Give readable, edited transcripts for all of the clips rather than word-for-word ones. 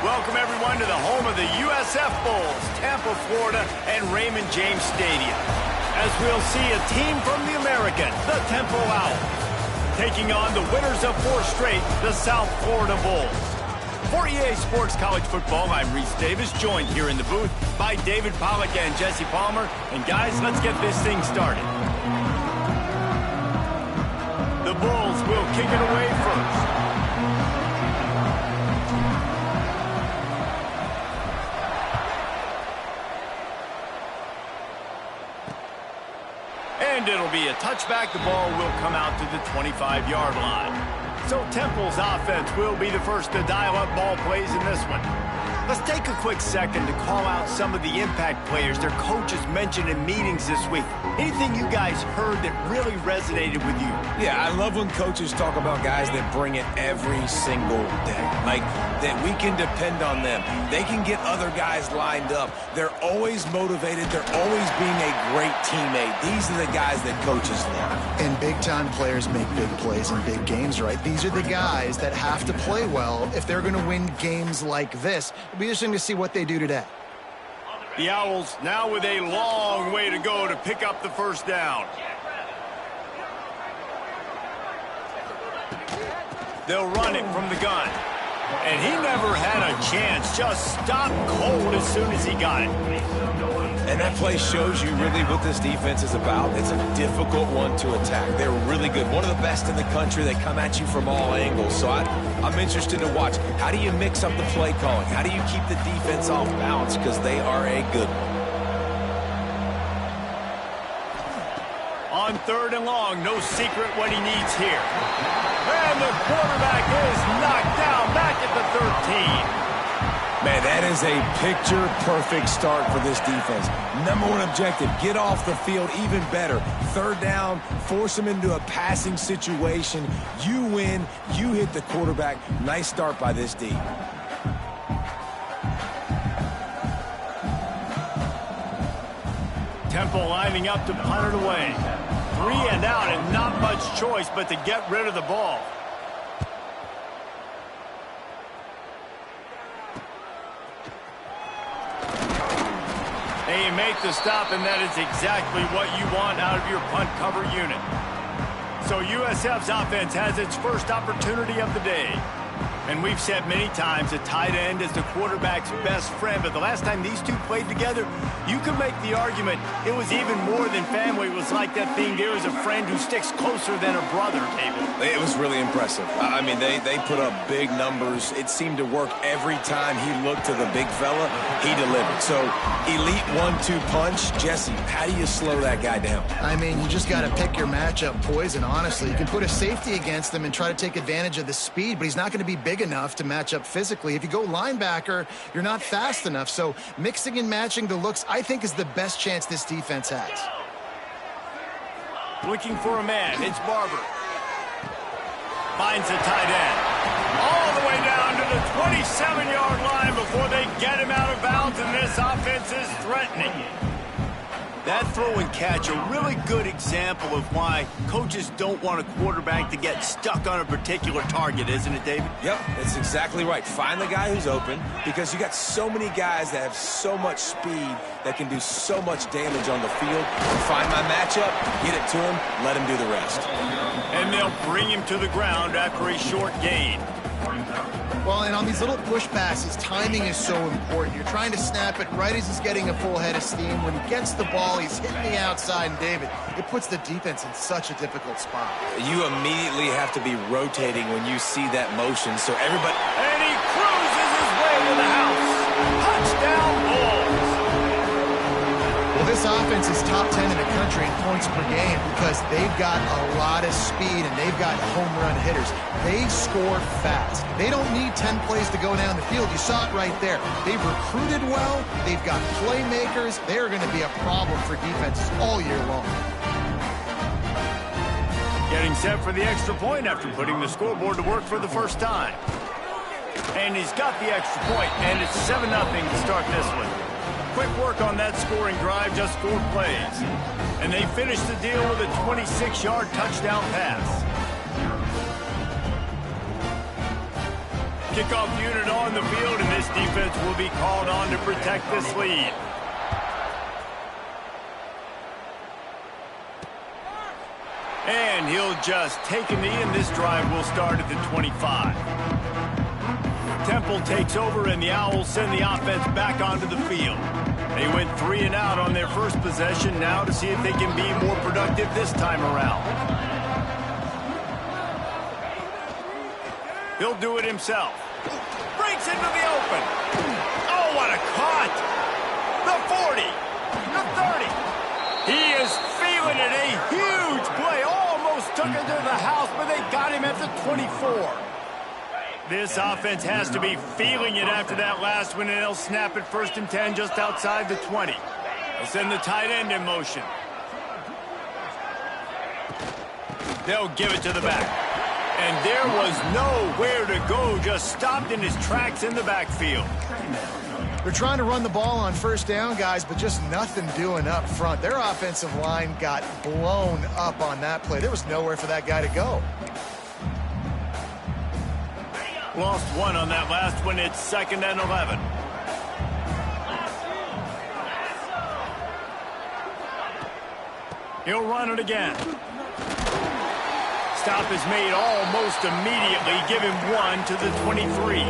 Welcome, everyone, to the home of the USF Bulls, Tampa, Florida, and Raymond James Stadium. As we'll see a team from the American, the Temple Owls, taking on the winners of 4 straight, the South Florida Bulls. For EA Sports College Football, I'm Reese Davis, joined here in the booth by David Pollack and Jesse Palmer. And guys, let's get this thing started. The Bulls will kick it away first. And it'll be a touchback. The ball will come out to the 25-yard line. So Temple's offense will be the first to dial up ball plays in this one. Let's take a quick second to call out some of the impact players their coaches mentioned in meetings this week. Anything you guys heard that really resonated with you? Yeah, I love when coaches talk about guys that bring it every single day. Like, that we can depend on them. They can get other guys lined up. They're always motivated. They're always being a great teammate. These are the guys that coaches love. And big-time players make big plays in big games, right? These are the guys that have to play well if they're going to win games like this. It'll be interesting to see what they do today. The Owls now with a long way to go to pick up the first down. They'll run it from the gun. And he never had a chance. Just stopped cold as soon as he got it. And that play shows you really what this defense is about. It's a difficult one to attack. They're really good. One of the best in the country. They come at you from all angles. So I'm interested to watch. How do you mix up the play calling? How do you keep the defense off balance? Because they are a good one. On 3rd and long, no secret what he needs here. And the quarterback is knocked down back at the 13. Man, that is a picture-perfect start for this defense. #1 objective, get off the field even better. 3rd down, force them into a passing situation. You win, you hit the quarterback. Nice start by this D. Temple lining up to punt it away. 3 and out, and not much choice but to get rid of the ball. And you make the stop, and that is exactly what you want out of your punt cover unit. So USF's offense has its first opportunity of the day. And we've said many times a tight end is the quarterback's best friend, but the last time these two played together, you can make the argument it was even more than family. It was like that thing, there is a friend who sticks closer than a brother, David. It was really impressive. I mean, they put up big numbers. It seemed to work every time he looked to the big fella. He delivered. So, elite 1-2 punch. Jesse, how do you slow that guy down? I mean, you just got to pick your matchup poison, honestly. You can put a safety against him and try to take advantage of the speed, but he's not going to be big enough to match up physically. If you go linebacker, you're not fast enough. So mixing and matching the looks, I think, is the best chance this defense has. Looking for a man. It's Barber. Finds a tight end. All the way down to the 27-yard line before they get him out of bounds, and this offense is threatening. That throw and catch, a really good example of why coaches don't want a quarterback to get stuck on a particular target, isn't it, David? Yep, that's exactly right. Find the guy who's open, because you got so many guys that have so much speed that can do so much damage on the field. Find my matchup, get it to him, let him do the rest. And they'll bring him to the ground after a short gain. Well, and on these little push passes, timing is so important. You're trying to snap it right as he's getting a full head of steam. When he gets the ball, he's hitting the outside, and David, it puts the defense in such a difficult spot. You immediately have to be rotating when you see that motion, so everybody... And he cruises his way to the house. Touchdown, Bulls. Well, this offense is top 10 in the country in points per game because they've got a lot of speed and they've got home run hitters. They score fast. They don't need 10 plays to go down the field. You saw it right there. They've recruited well. They've got playmakers. They're going to be a problem for defenses all year long. Getting set for the extra point after putting the scoreboard to work for the first time. And he's got the extra point, and it's 7-0 to start this one. Quick work on that scoring drive, just 4 plays. And they finished the deal with a 26-yard touchdown pass. Kickoff unit on the field, and this defense will be called on to protect this lead. And he'll just take a knee, and this drive will start at the 25. Temple takes over, and the Owls send the offense back onto the field. They went 3 and out on their first possession, now to see if they can be more productive this time around. He'll do it himself. Breaks into the open. Oh, what a cut! The 40, the 30. He is feeling it. A huge play. Almost took it to the house, but they got him at the 24. This offense has to be feeling it after that last one, and they'll snap it 1st and 10 just outside the 20. They'll send the tight end in motion. They'll give it to the back. And there was nowhere to go, just stopped in his tracks in the backfield. They're trying to run the ball on 1st down, guys, but just nothing doing up front. Their offensive line got blown up on that play. There was nowhere for that guy to go. Lost 1 on that last one. It's 2nd and 11. He'll run it again. Stop is made almost immediately. Give him 1 to the 23.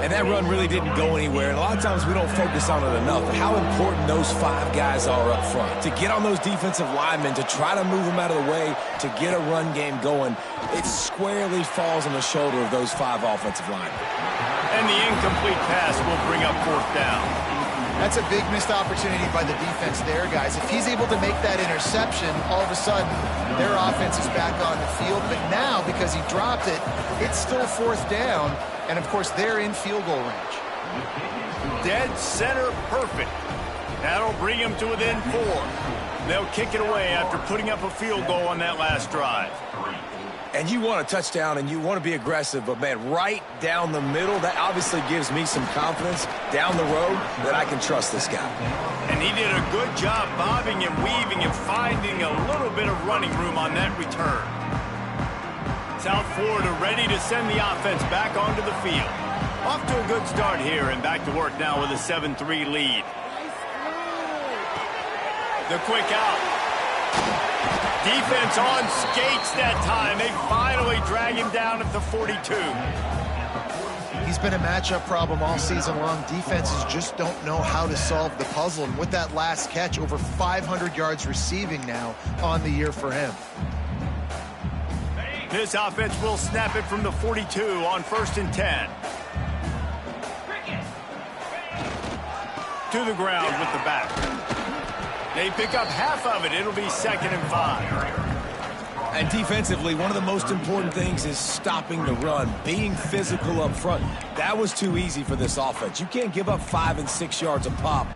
And that run really didn't go anywhere. And a lot of times we don't focus on it enough. But how important those 5 guys are up front. To get on those defensive linemen, to try to move them out of the way, to get a run game going, it squarely falls on the shoulder of those 5 offensive linemen. And the incomplete pass will bring up 4th down. That's a big missed opportunity by the defense there, guys. If he's able to make that interception, all of a sudden, their offense is back on the field. But now, because he dropped it, it's still 4th down. And, of course, they're in field goal range. Dead center perfect. That'll bring him to within 4. They'll kick it away after putting up a field goal on that last drive. And you want a touchdown and you want to be aggressive, but, man, right down the middle, that obviously gives me some confidence down the road that I can trust this guy. And he did a good job bobbing and weaving and finding a little bit of running room on that return. South Florida ready to send the offense back onto the field. Off to a good start here and back to work now with a 7-3 lead. The quick out. Defense on skates that time. They finally drag him down at the 42. He's been a matchup problem all season long. Defenses just don't know how to solve the puzzle. And with that last catch, over 500 yards receiving now on the year for him. This offense will snap it from the 42 on 1st and 10. To the ground with the back. They pick up half of it. It'll be 2nd and 5. And defensively, one of the most important things is stopping the run, being physical up front. That was too easy for this offense. You can't give up 5 and 6 yards a pop.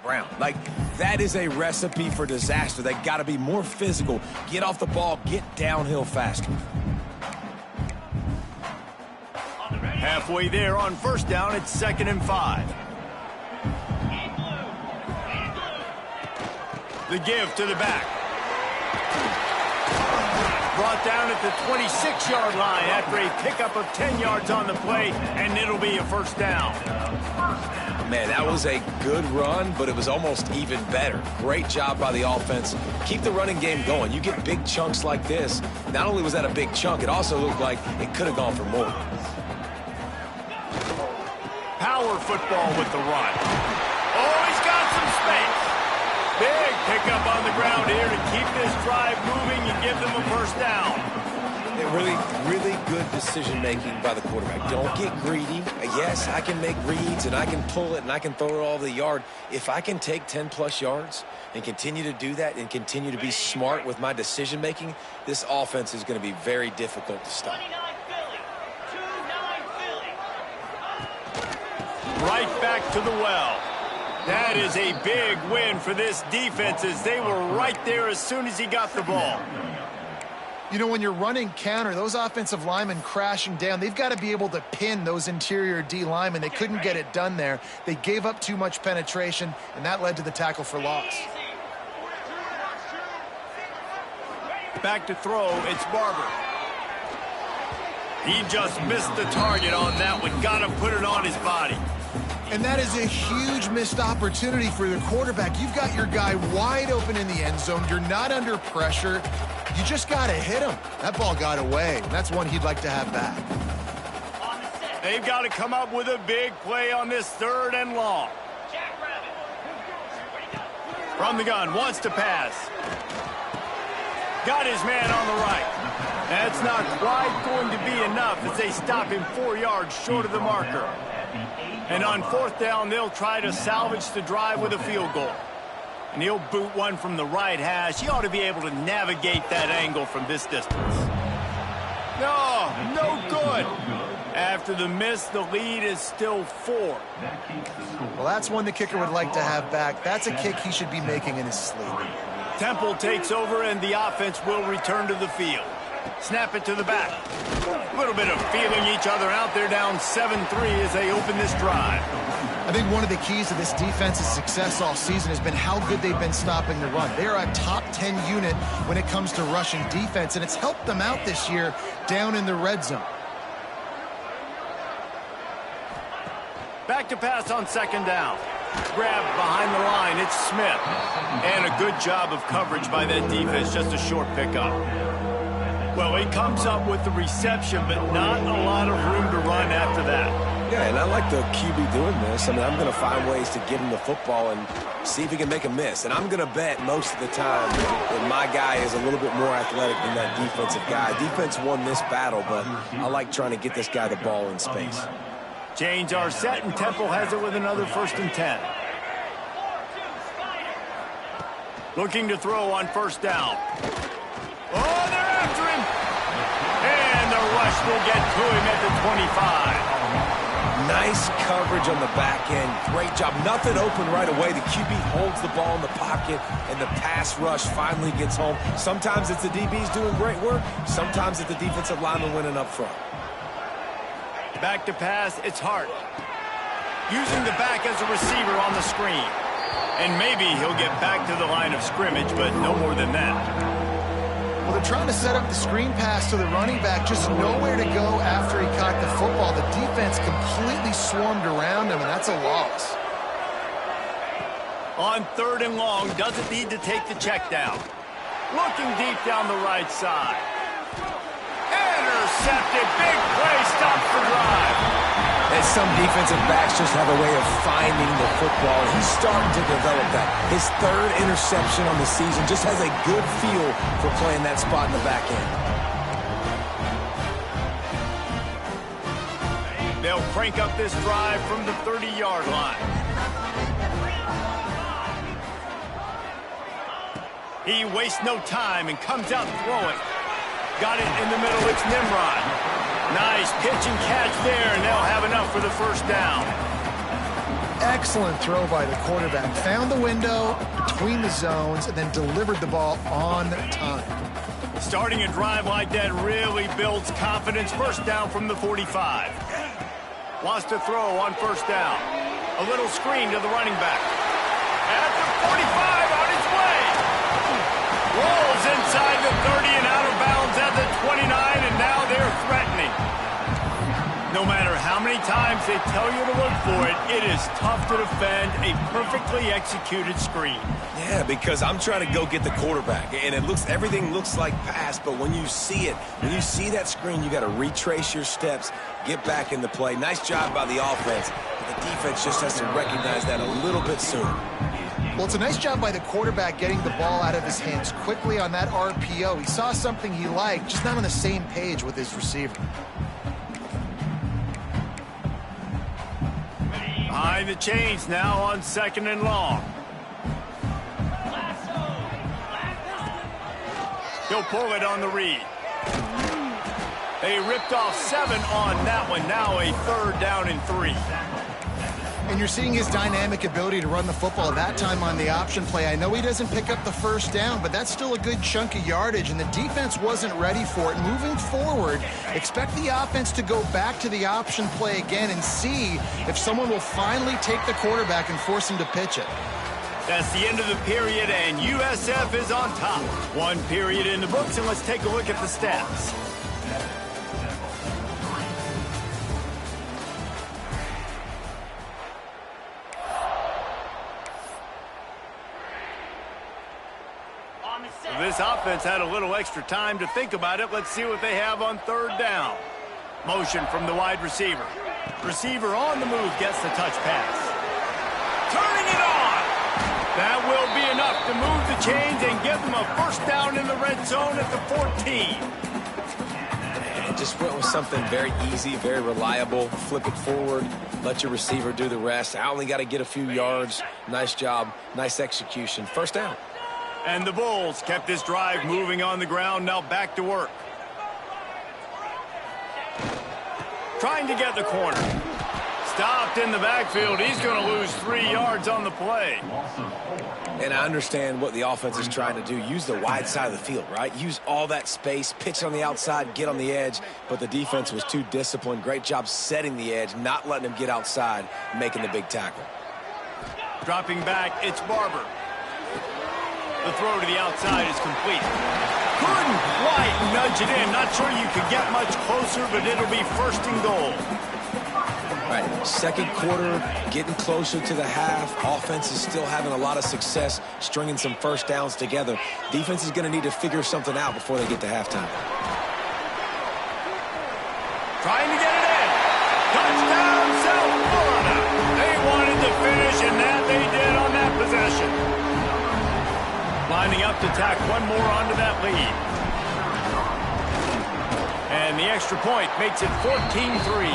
Brown. Like, that is a recipe for disaster. They got to be more physical, get off the ball, get downhill faster. Halfway there on 1st down, it's 2nd and 5. The give to the back. Brought down at the 26-yard line after a pickup of 10 yards on the play, and it'll be a 1st down. Man, that was a good run, but it was almost even better. Great job by the offense. Keep the running game going. You get big chunks like this. Not only was that a big chunk, it also looked like it could have gone for more. Power football with the run. Oh, he's got some space. Big pickup on the ground here to keep this drive moving and give them a first down. Really, really good decision-making by the quarterback. Don't get greedy. Yes, I can make reads, and I can pull it, and I can throw it all over the yard. If I can take 10-plus yards and continue to do that and continue to be smart with my decision-making, this offense is going to be very difficult to stop. Right back to the well. That is a big win for this defense as they were right there as soon as he got the ball. You know, when you're running counter, those offensive linemen crashing down, they've got to be able to pin those interior D linemen. They couldn't get it done there. They gave up too much penetration, and that led to the tackle for loss. Back to throw, it's Barber. He just missed the target on that one. Got to put it on his body. And that is a huge missed opportunity for the quarterback. You've got your guy wide open in the end zone. You're not under pressure. You just got to hit him. That ball got away. That's one he'd like to have back. They've got to come up with a big play on this 3rd and long. From the gun, wants to pass. Got his man on the right. That's not quite going to be enough as they stop him 4 yards short of the marker. And on 4th down, they'll try to salvage the drive with a field goal. And he'll boot one from the right hash. He ought to be able to navigate that angle from this distance. No good. After the miss, the lead is still 4. Well, that's one the kicker would like to have back. That's a kick he should be making in his sleep. Temple takes over, and the offense will return to the field. Snap it to the back. A little bit of feeling each other out. They're down 7-3 as they open this drive. I think one of the keys to this defense's success all season has been how good they've been stopping the run. They're a top 10 unit when it comes to rushing defense, and it's helped them out this year down in the red zone. Back to pass on 2nd down. Grab behind the line. It's Smith. And a good job of coverage by that defense. Just a short pickup. Well, he comes up with the reception, but not a lot of room to run after that. Yeah, and I like the QB doing this. I mean, I'm going to find ways to get him the football and see if he can make a miss. And I'm going to bet most of the time that my guy is a little bit more athletic than that defensive guy. Defense won this battle, but I like trying to get this guy the ball in space. Chains are set, and Temple has it with another 1st and 10. Looking to throw on 1st down. Oh, they're after him. And the rush will get to him at the 25. Nice coverage on the back end. Great job. Nothing open right away. The QB holds the ball in the pocket, and the pass rush finally gets home. Sometimes it's the DBs doing great work. Sometimes it's the defensive lineman winning up front. Back to pass, it's Hart. Using the back as a receiver on the screen. And maybe he'll get back to the line of scrimmage, but no more than that. Well, they're trying to set up the screen pass to the running back, just nowhere to go after he caught the football. The defense completely swarmed around him, and that's a loss. On 3rd and long, doesn't need to take the check down. Looking deep down the right side. Intercepted, big play, stops the drive. And some defensive backs just have a way of finding the football. He's starting to develop that. His 3rd interception on the season just has a good feel for playing that spot in the back end. They'll crank up this drive from the 30-yard line. He wastes no time and comes out throwing. Got it in the middle, it's Nimrod. Nice pitch and catch there, and they'll have enough for the 1st down. Excellent throw by the quarterback. Found the window between the zones and then delivered the ball on time. Starting a drive like that really builds confidence. 1st down from the 45. Wants to throw on 1st down. A little screen to the running back. At the 45, on its way. Rolls inside the 30 and out of bounds at the 29, and now they're threatening. No matter how many times they tell you to look for it, it is tough to defend a perfectly executed screen. Yeah, because I'm trying to go get the quarterback, and everything looks like pass, but when you see it, when you see that screen, you got to retrace your steps, get back in the play. Nice job by the offense, but the defense just has to recognize that a little bit sooner. Well, it's a nice job by the quarterback getting the ball out of his hands quickly on that RPO. He saw something he liked, just not on the same page with his receiver. Behind the chains now on 2nd and long. He'll pull it on the read. They ripped off 7 on that one. Now a 3rd down and 3. And you're seeing his dynamic ability to run the football that time on the option play. I know he doesn't pick up the 1st down, but that's still a good chunk of yardage, and the defense wasn't ready for it. Moving forward, expect the offense to go back to the option play again and see if someone will finally take the quarterback and force him to pitch it. That's the end of the period, and USF is on top. 1 period in the books, and let's take a look at the stats. This offense had a little extra time to think about it. Let's see what they have on 3rd down. Motion from the wide receiver. Receiver on the move gets the touch pass. Turning it on! That will be enough to move the chains and give them a 1st down in the red zone at the 14. And just went with something very easy, very reliable. Flip it forward, let your receiver do the rest. I only got to get a few yards. Nice job, nice execution. 1st down. And the Bulls kept this drive moving on the ground, now back to work. Trying to get the corner. Stopped in the backfield. He's going to lose 3 yards on the play. And I understand what the offense is trying to do. Use the wide side of the field, right? Use all that space, pitch on the outside, get on the edge. But the defense was too disciplined. Great job setting the edge, not letting him get outside, making the big tackle. Dropping back, it's Barber. The throw to the outside is complete. Couldn't quite nudge it in. Not sure you could get much closer, but it'll be 1st and goal. All right, 2nd quarter, getting closer to the half. Offense is still having a lot of success stringing some 1st downs together. Defense is going to need to figure something out before they get to halftime. Trying to get it in. Touchdown, South Florida. They wanted to finish, and that they did on that possession. Lining up to tack 1 more onto that lead. And the extra point makes it 14-3.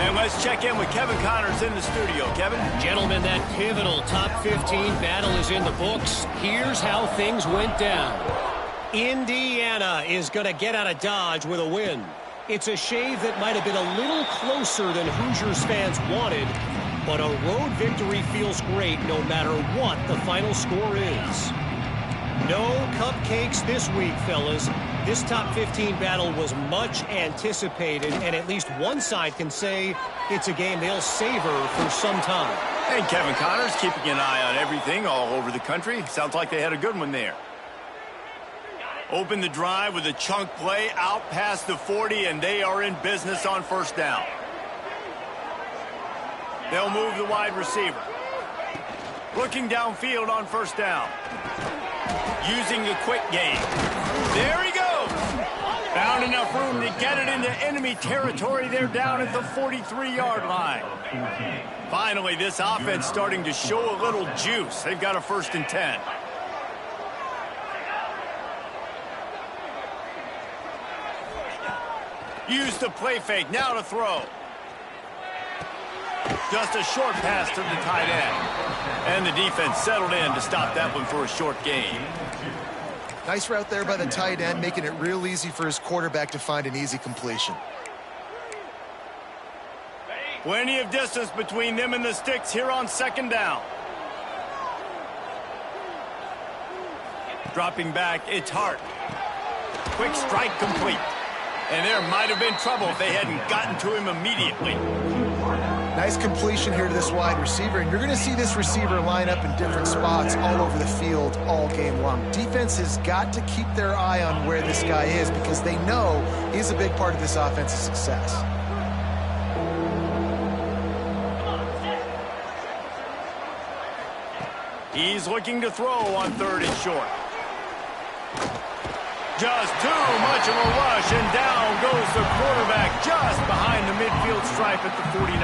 And let's check in with Kevin Connors in the studio. Kevin? Gentlemen, that pivotal top 15 battle is in the books. Here's how things went down. Indiana is going to get out of Dodge with a win. It's a shave that might have been a little closer than Hoosiers fans wanted, but a road victory feels great no matter what the final score is. No cupcakes this week, fellas. This top 15 battle was much anticipated, and at least one side can say it's a game they'll savor for some time. And Kevin Connors keeping an eye on everything all over the country. Sounds like they had a good one there. Open the drive with a chunk play out past the 40, and they are in business on 1st down. They'll move the wide receiver. Looking downfield on 1st down. Using the quick game. There he goes. Found enough room to get it into enemy territory. They're down at the 43-yard line. Finally, this offense starting to show a little juice. They've got a 1st and 10. Use the play fake. Now to throw. Just a short pass to the tight end. And the defense settled in to stop that one for a short gain. Nice route there by the tight end, making it real easy for his quarterback to find an easy completion. Plenty of distance between them and the sticks here on 2nd down. Dropping back, it's Hart. Quick strike complete. And there might have been trouble if they hadn't gotten to him immediately. Nice completion here to this wide receiver, and you're going to see this receiver line up in different spots all over the field all game long. Defense has got to keep their eye on where this guy is because they know he's a big part of this offense's success. He's looking to throw on 3rd and short. Just too much of a rush, and down goes the quarterback just behind the midfield stripe at the 49.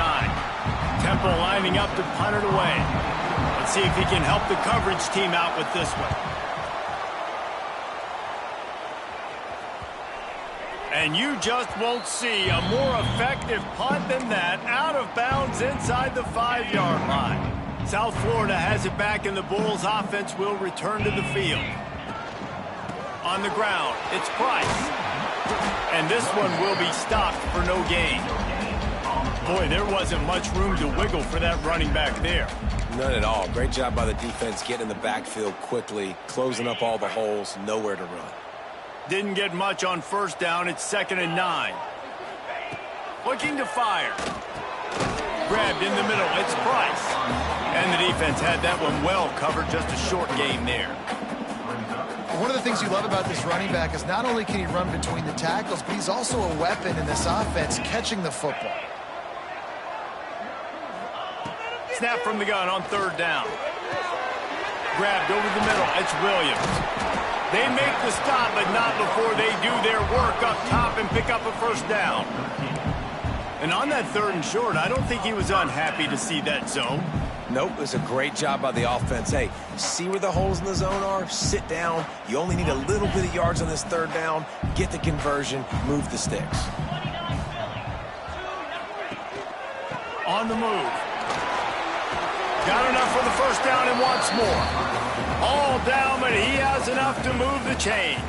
Temple lining up to punt it away. Let's see if he can help the coverage team out with this one. And you just won't see a more effective punt than that, out of bounds inside the 5-yard line. South Florida has it back, and the Bulls offense will return to the field. On the ground, it's Price. And this one will be stopped for no gain. Boy, there wasn't much room to wiggle for that running back there. None at all. Great job by the defense getting in the backfield quickly, closing up all the holes, nowhere to run. Didn't get much on 1st down. It's 2nd and 9. Looking to fire. Grabbed in the middle. It's Price. And the defense had that one well covered. Just a short gain there. One of the things you love about this running back is not only can he run between the tackles, but he's also a weapon in this offense, catching the football. Snap from the gun on 3rd down. Grabbed over the middle. It's Williams. They make the stop, but not before they do their work up top and pick up a 1st down. And on that 3rd and short, I don't think he was unhappy to see that zone. Nope, it was a great job by the offense. Hey, see where the holes in the zone are? Sit down. You only need a little bit of yards on this 3rd down. Get the conversion. Move the sticks. On the move. Got enough for the 1st down and wants more. All down, but he has enough to move the chains.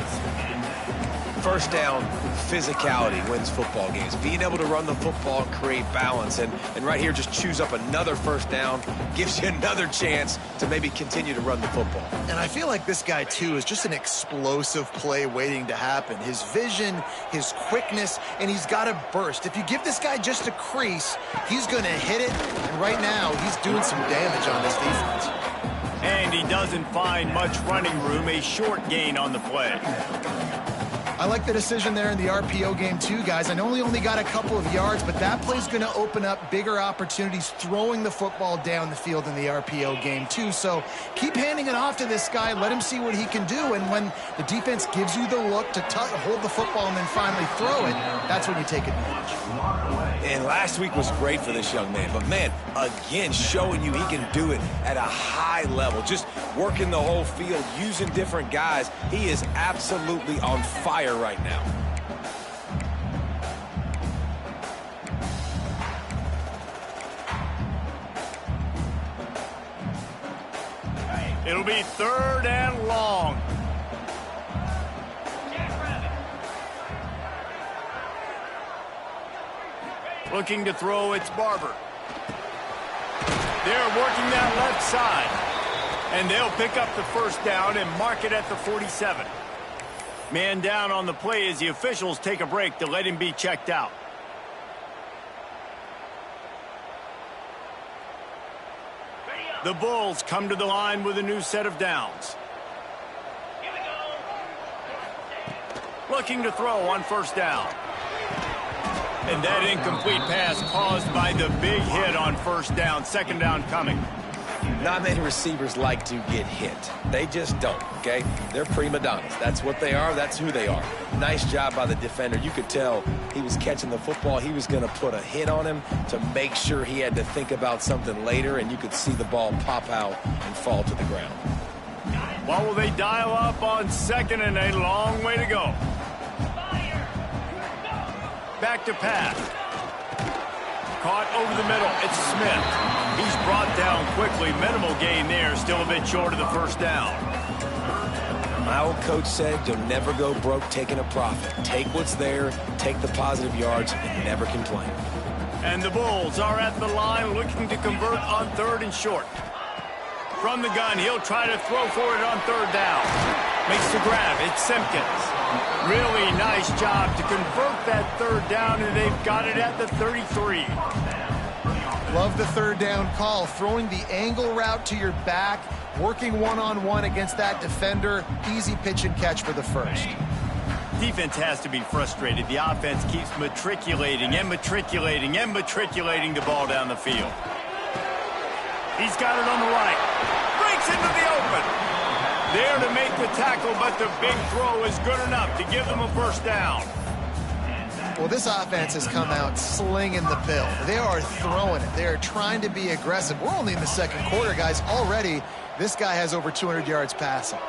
1st down, physicality wins football games. Being able to run the football and create balance. And right here, just choose up another 1st down. Gives you another chance to maybe continue to run the football. And I feel like this guy, too, is just an explosive play waiting to happen. His vision, his quickness, and he's got a burst. If you give this guy just a crease, he's going to hit it. And right now, he's doing some damage on this defense. And he doesn't find much running room. A short gain on the play. I like the decision there in the RPO game too, guys. I know he only got a couple of yards, but that play's going to open up bigger opportunities throwing the football down the field in the RPO game too. So keep handing it off to this guy. Let him see what he can do. And when the defense gives you the look to hold the football and then finally throw it, that's when you take advantage. And last week was great for this young man. But, man, again, showing you he can do it at a high level. Just working the whole field, using different guys. He is absolutely on fire right now. It'll be 3rd and long. Looking to throw, it's Barber. They're working that left side. And they'll pick up the 1st down and mark it at the 47. Man down on the play as the officials take a break to let him be checked out. The Bulls come to the line with a new set of downs. Looking to throw on 1st down. And that incomplete pass caused by the big hit on 1st down. 2nd down coming. Not many receivers like to get hit. They just don't, okay? They're prima donnas. That's what they are. That's who they are. Nice job by the defender. You could tell he was catching the football. He was going to put a hit on him to make sure he had to think about something later, and you could see the ball pop out and fall to the ground. What will they dial up on 2nd and a long way to go? Back to pass. Caught over the middle. It's Smith. He's brought down quickly. Minimal gain there. Still a bit short of the 1st down. My old coach said you'll never go broke taking a profit. Take what's there, take the positive yards, and never complain. And the Bulls are at the line looking to convert on 3rd and short. From the gun, he'll try to throw for it on 3rd down. Makes the grab. It's Simpkins. Really nice job to convert that 3rd down, and they've got it at the 33. Love the 3rd down call. Throwing the angle route to your back, working one-on-one against that defender. Easy pitch and catch for the 1st. Defense has to be frustrated. The offense keeps matriculating and matriculating and matriculating the ball down the field. He's got it on the right. Breaks Gets into the open. There to make the tackle, but the big throw is good enough to give them a first down. Well, this offense has come out slinging the pill. They are throwing it. They are trying to be aggressive. We're only in the second quarter, guys. Already, this guy has over 200 yards passing.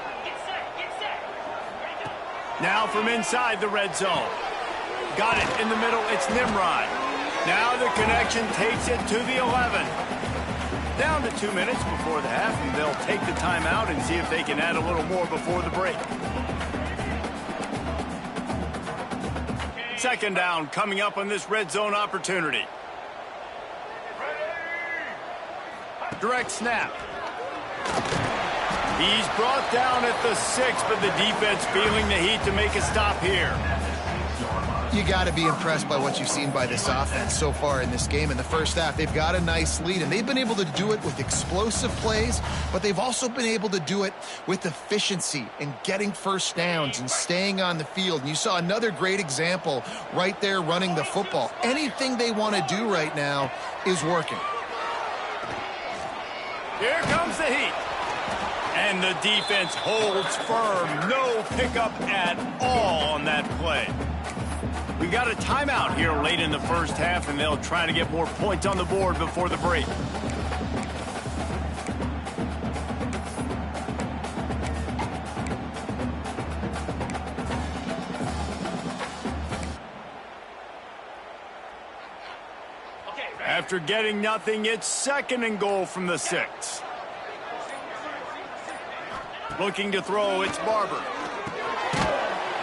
Now from inside the red zone. Got it in the middle. It's Nimrod. Now the connection takes it to the 11. Down to 2 minutes before the half, and they'll take the timeout and see if they can add a little more before the break. Second down coming up on this red zone opportunity. Direct snap. He's brought down at the 6, but the defense feeling the heat to make a stop here. You got to be impressed by what you've seen by this offense so far in this game. In the first half, they've got a nice lead, and they've been able to do it with explosive plays, but they've also been able to do it with efficiency and getting first downs and staying on the field. And you saw another great example right there running the football. Anything they want to do right now is working. Here comes the heat. And the defense holds firm. No pickup at all on that play. We got a timeout here late in the first half, and they'll try to get more points on the board before the break. After getting nothing, it's second and goal from the 6. Looking to throw, it's Barber.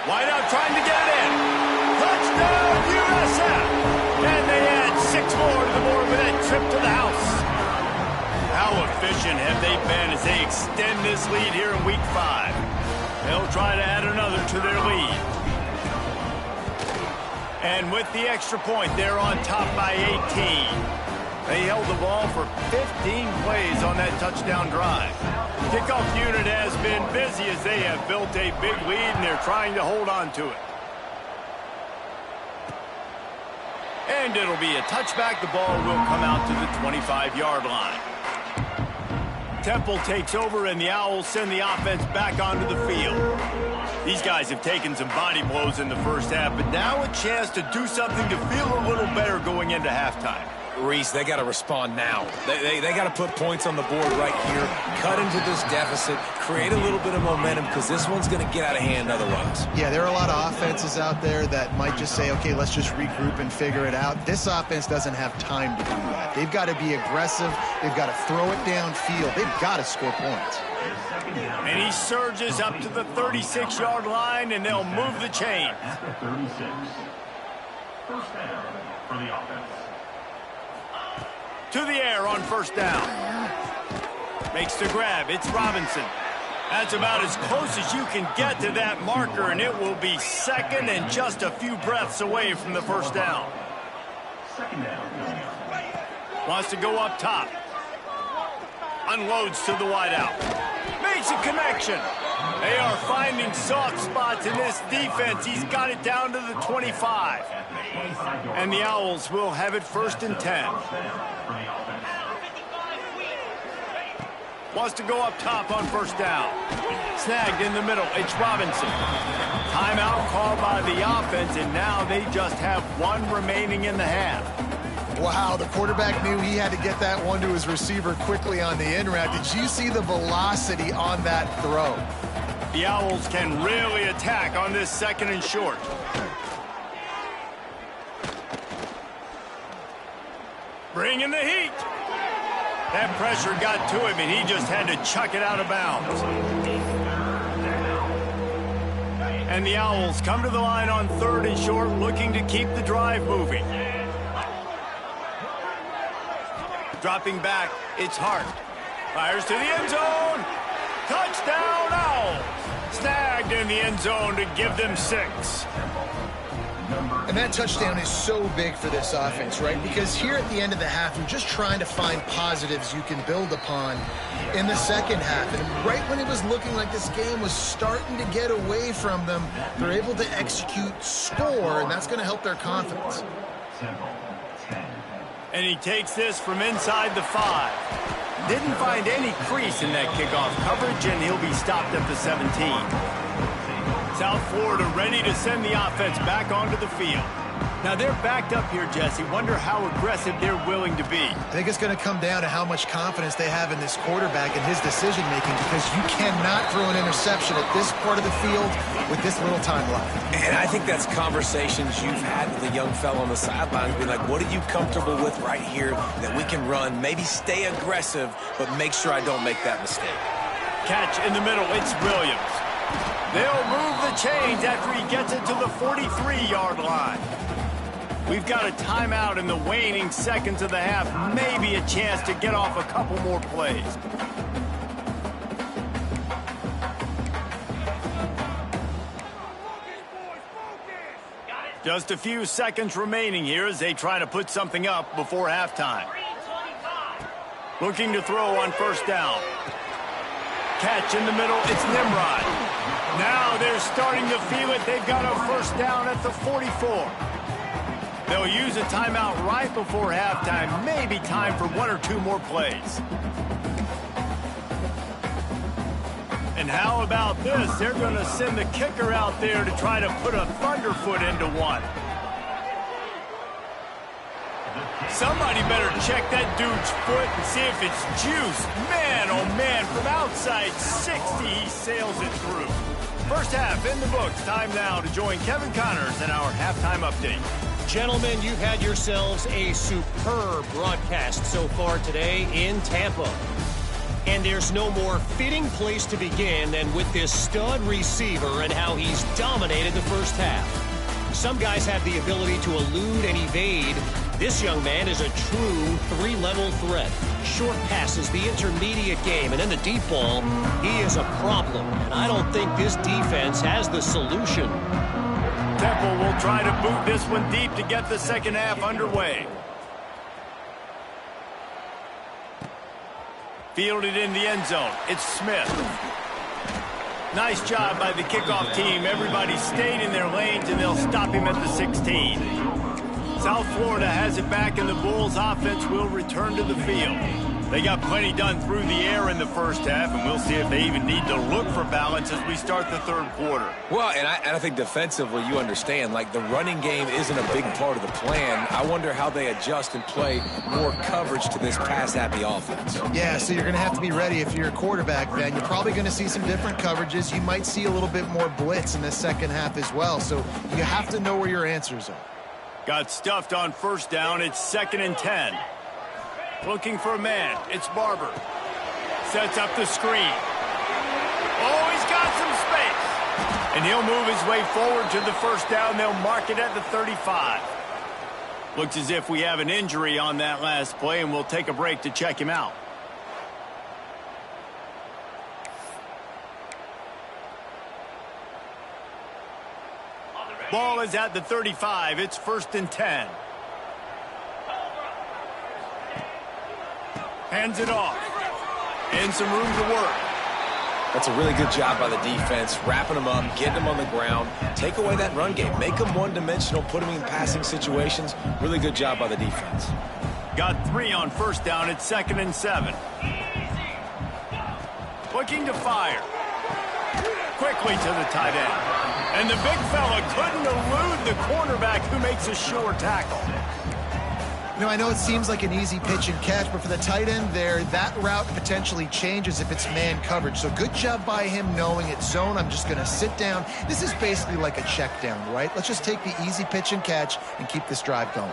Wide out trying to get it in. Touchdown, USF! And they add 6 more to the board with that trip to the house. How efficient have they been as they extend this lead here in Week 5? They'll try to add another to their lead. And with the extra point, they're on top by 18. They held the ball for 15 plays on that touchdown drive. Kickoff unit has been busy as they have built a big lead, and they're trying to hold on to it. And it'll be a touchback. The ball will come out to the 25-yard line. Temple takes over, and the Owls send the offense back onto the field. These guys have taken some body blows in the first half, but now a chance to do something to feel a little better going into halftime. Reese, they got to respond now. They got to put points on the board right here, cut into this deficit, create a little bit of momentum, because this one's going to get out of hand otherwise. Yeah, there are a lot of offenses out there that might just say, okay, let's just regroup and figure it out. This offense doesn't have time to do that. They've got to be aggressive. They've got to throw it downfield. They've got to score points. And he surges up to the 36-yard line, and they'll move the chain. At the 36. First down for the offense. To the air on first down. Makes the grab. It's Robinson. That's about as close as you can get to that marker, and it will be second and just a few breaths away from the first down. Second down. Wants to go up top. Unloads to the wideout. Makes a connection. They are finding soft spots in this defense. He's got it down to the 25. And the Owls will have it first and 10. Wants to go up top on first down. Snagged in the middle. It's Robinson. Timeout called by the offense, and now they just have one remaining in the half. Wow, the quarterback knew he had to get that one to his receiver quickly on the in route. Did you see the velocity on that throw? The Owls can really attack on this second and short. Bringing the heat. That pressure got to him, and he just had to chuck it out of bounds. And the Owls come to the line on third and short, looking to keep the drive moving. Dropping back, it's Hart. Fires to the end zone. Touchdown, Owls. Snagged in the end zone to give them 6. And that touchdown is so big for this offense, right? Because here at the end of the half, you're just trying to find positives you can build upon in the second half. And right when it was looking like this game was starting to get away from them, they're able to execute, score, and that's going to help their confidence. And he takes this from inside the 5. Didn't find any crease in that kickoff coverage, and he'll be stopped at the 17. South Florida ready to send the offense back onto the field. Now they're backed up here, Jesse. Wonder how aggressive they're willing to be. I think it's going to come down to how much confidence they have in this quarterback and his decision-making, because you cannot throw an interception at this part of the field with this little time left. And I think that's conversations you've had with a young fellow on the sidelines, being like, what are you comfortable with right here that we can run? Maybe stay aggressive, but make sure I don't make that mistake. Catch in the middle. It's Williams. They'll move the chains after he gets it to the 43-yard line. We've got a timeout in the waning seconds of the half. Maybe a chance to get off a couple more plays. Just a few seconds remaining here as they try to put something up before halftime. Looking to throw on first down. Catch in the middle. It's Nimrod. Now they're starting to feel it. They've got a first down at the 44. They'll use a timeout right before halftime. Maybe time for one or two more plays. And how about this? They're going to send the kicker out there to try to put a thunderfoot into one. Somebody better check that dude's foot and see if it's juice. Man, oh man, from outside 60, he sails it through. First half in the books. Time now to join Kevin Connors in our halftime update. Gentlemen, you've had yourselves a superb broadcast so far today in Tampa. And there's no more fitting place to begin than with this stud receiver and how he's dominated the first half. Some guys have the ability to elude and evade. This young man is a true three-level threat. Short passes, the intermediate game, and then the deep ball, he is a problem. And I don't think this defense has the solution. Temple will try to boot this one deep to get the second half underway. Fielded in the end zone. It's Smith. Nice job by the kickoff team. Everybody stayed in their lanes, and they'll stop him at the 16. South Florida has it back, and the Bulls offense will return to the field. They got plenty done through the air in the first half, and we'll see if they even need to look for balance as we start the third quarter. Well, and I think defensively, you understand, like the running game isn't a big part of the plan. I wonder how they adjust and play more coverage to this pass-happy offense. Yeah, so you're going to have to be ready if you're a quarterback, Ben. You're probably going to see some different coverages. You might see a little bit more blitz in the second half as well, so you have to know where your answers are. Got stuffed on first down. It's 2nd and 10. Looking for a man. It's Barber. Sets up the screen. Oh, he's got some space. And he'll move his way forward to the first down. They'll mark it at the 35. Looks as if we have an injury on that last play, and we'll take a break to check him out. Ball is at the 35. It's 1st and 10. Hands it off. And some room to work. That's a really good job by the defense, wrapping them up, getting them on the ground. Take away that run game. Make them one-dimensional, put them in passing situations. Really good job by the defense. Got 3 on first down. It's 2nd and 7. Looking to fire. Quickly to the tight end. And the big fella couldn't elude the cornerback who makes a sure tackle. You know, I know it seems like an easy pitch and catch, but for the tight end there, that route potentially changes if it's man coverage. So good job by him knowing it's zone. I'm just going to sit down. This is basically like a check down, right? Let's just take the easy pitch and catch and keep this drive going.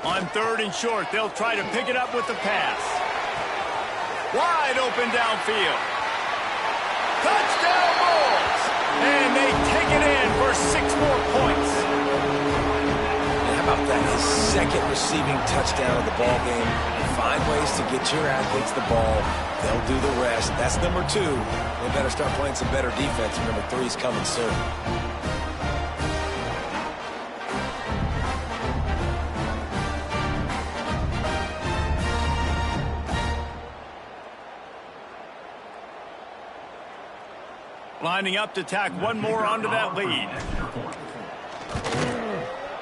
On 3rd and short, they'll try to pick it up with the pass. Wide open downfield. Touchdown Bulls! And they take it in for 6 more points. And how about that? His second receiving touchdown of the ball game. Find ways to get your athletes the ball. They'll do the rest. That's number 2. They better start playing some better defense. Number 3 is coming soon. Lining up to tack one more onto that lead.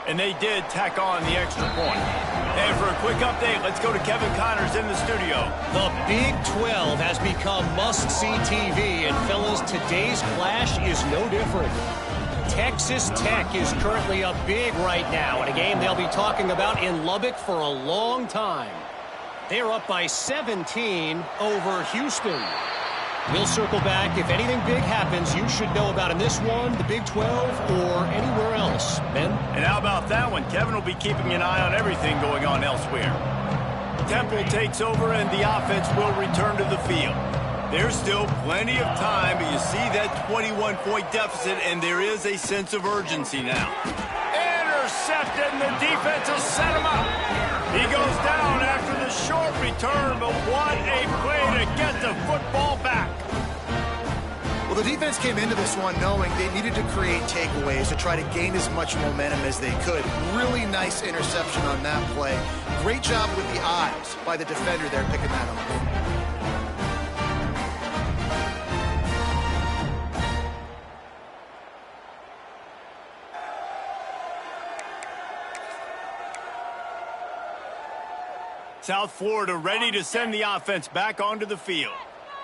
And they did tack on the extra point. And for a quick update, let's go to Kevin Connors in the studio. The Big 12 has become must-see TV, and fellas, today's clash is no different. Texas Tech is currently up big right now in a game they'll be talking about in Lubbock for a long time. They're up by 17 over Houston. We'll circle back. If anything big happens, you should know about in this one, the Big 12, or anywhere else. Ben? And how about that one? Kevin will be keeping an eye on everything going on elsewhere. Temple takes over, and the offense will return to the field. There's still plenty of time, but you see that 21-point deficit, and there is a sense of urgency now. Intercepted, and the defense has set him up. He goes down after the short return, but what a play to get the football back. Well, the defense came into this one knowing they needed to create takeaways to try to gain as much momentum as they could. Really nice interception on that play. Great job with the eyes by the defender there picking that up. South Florida ready to send the offense back onto the field.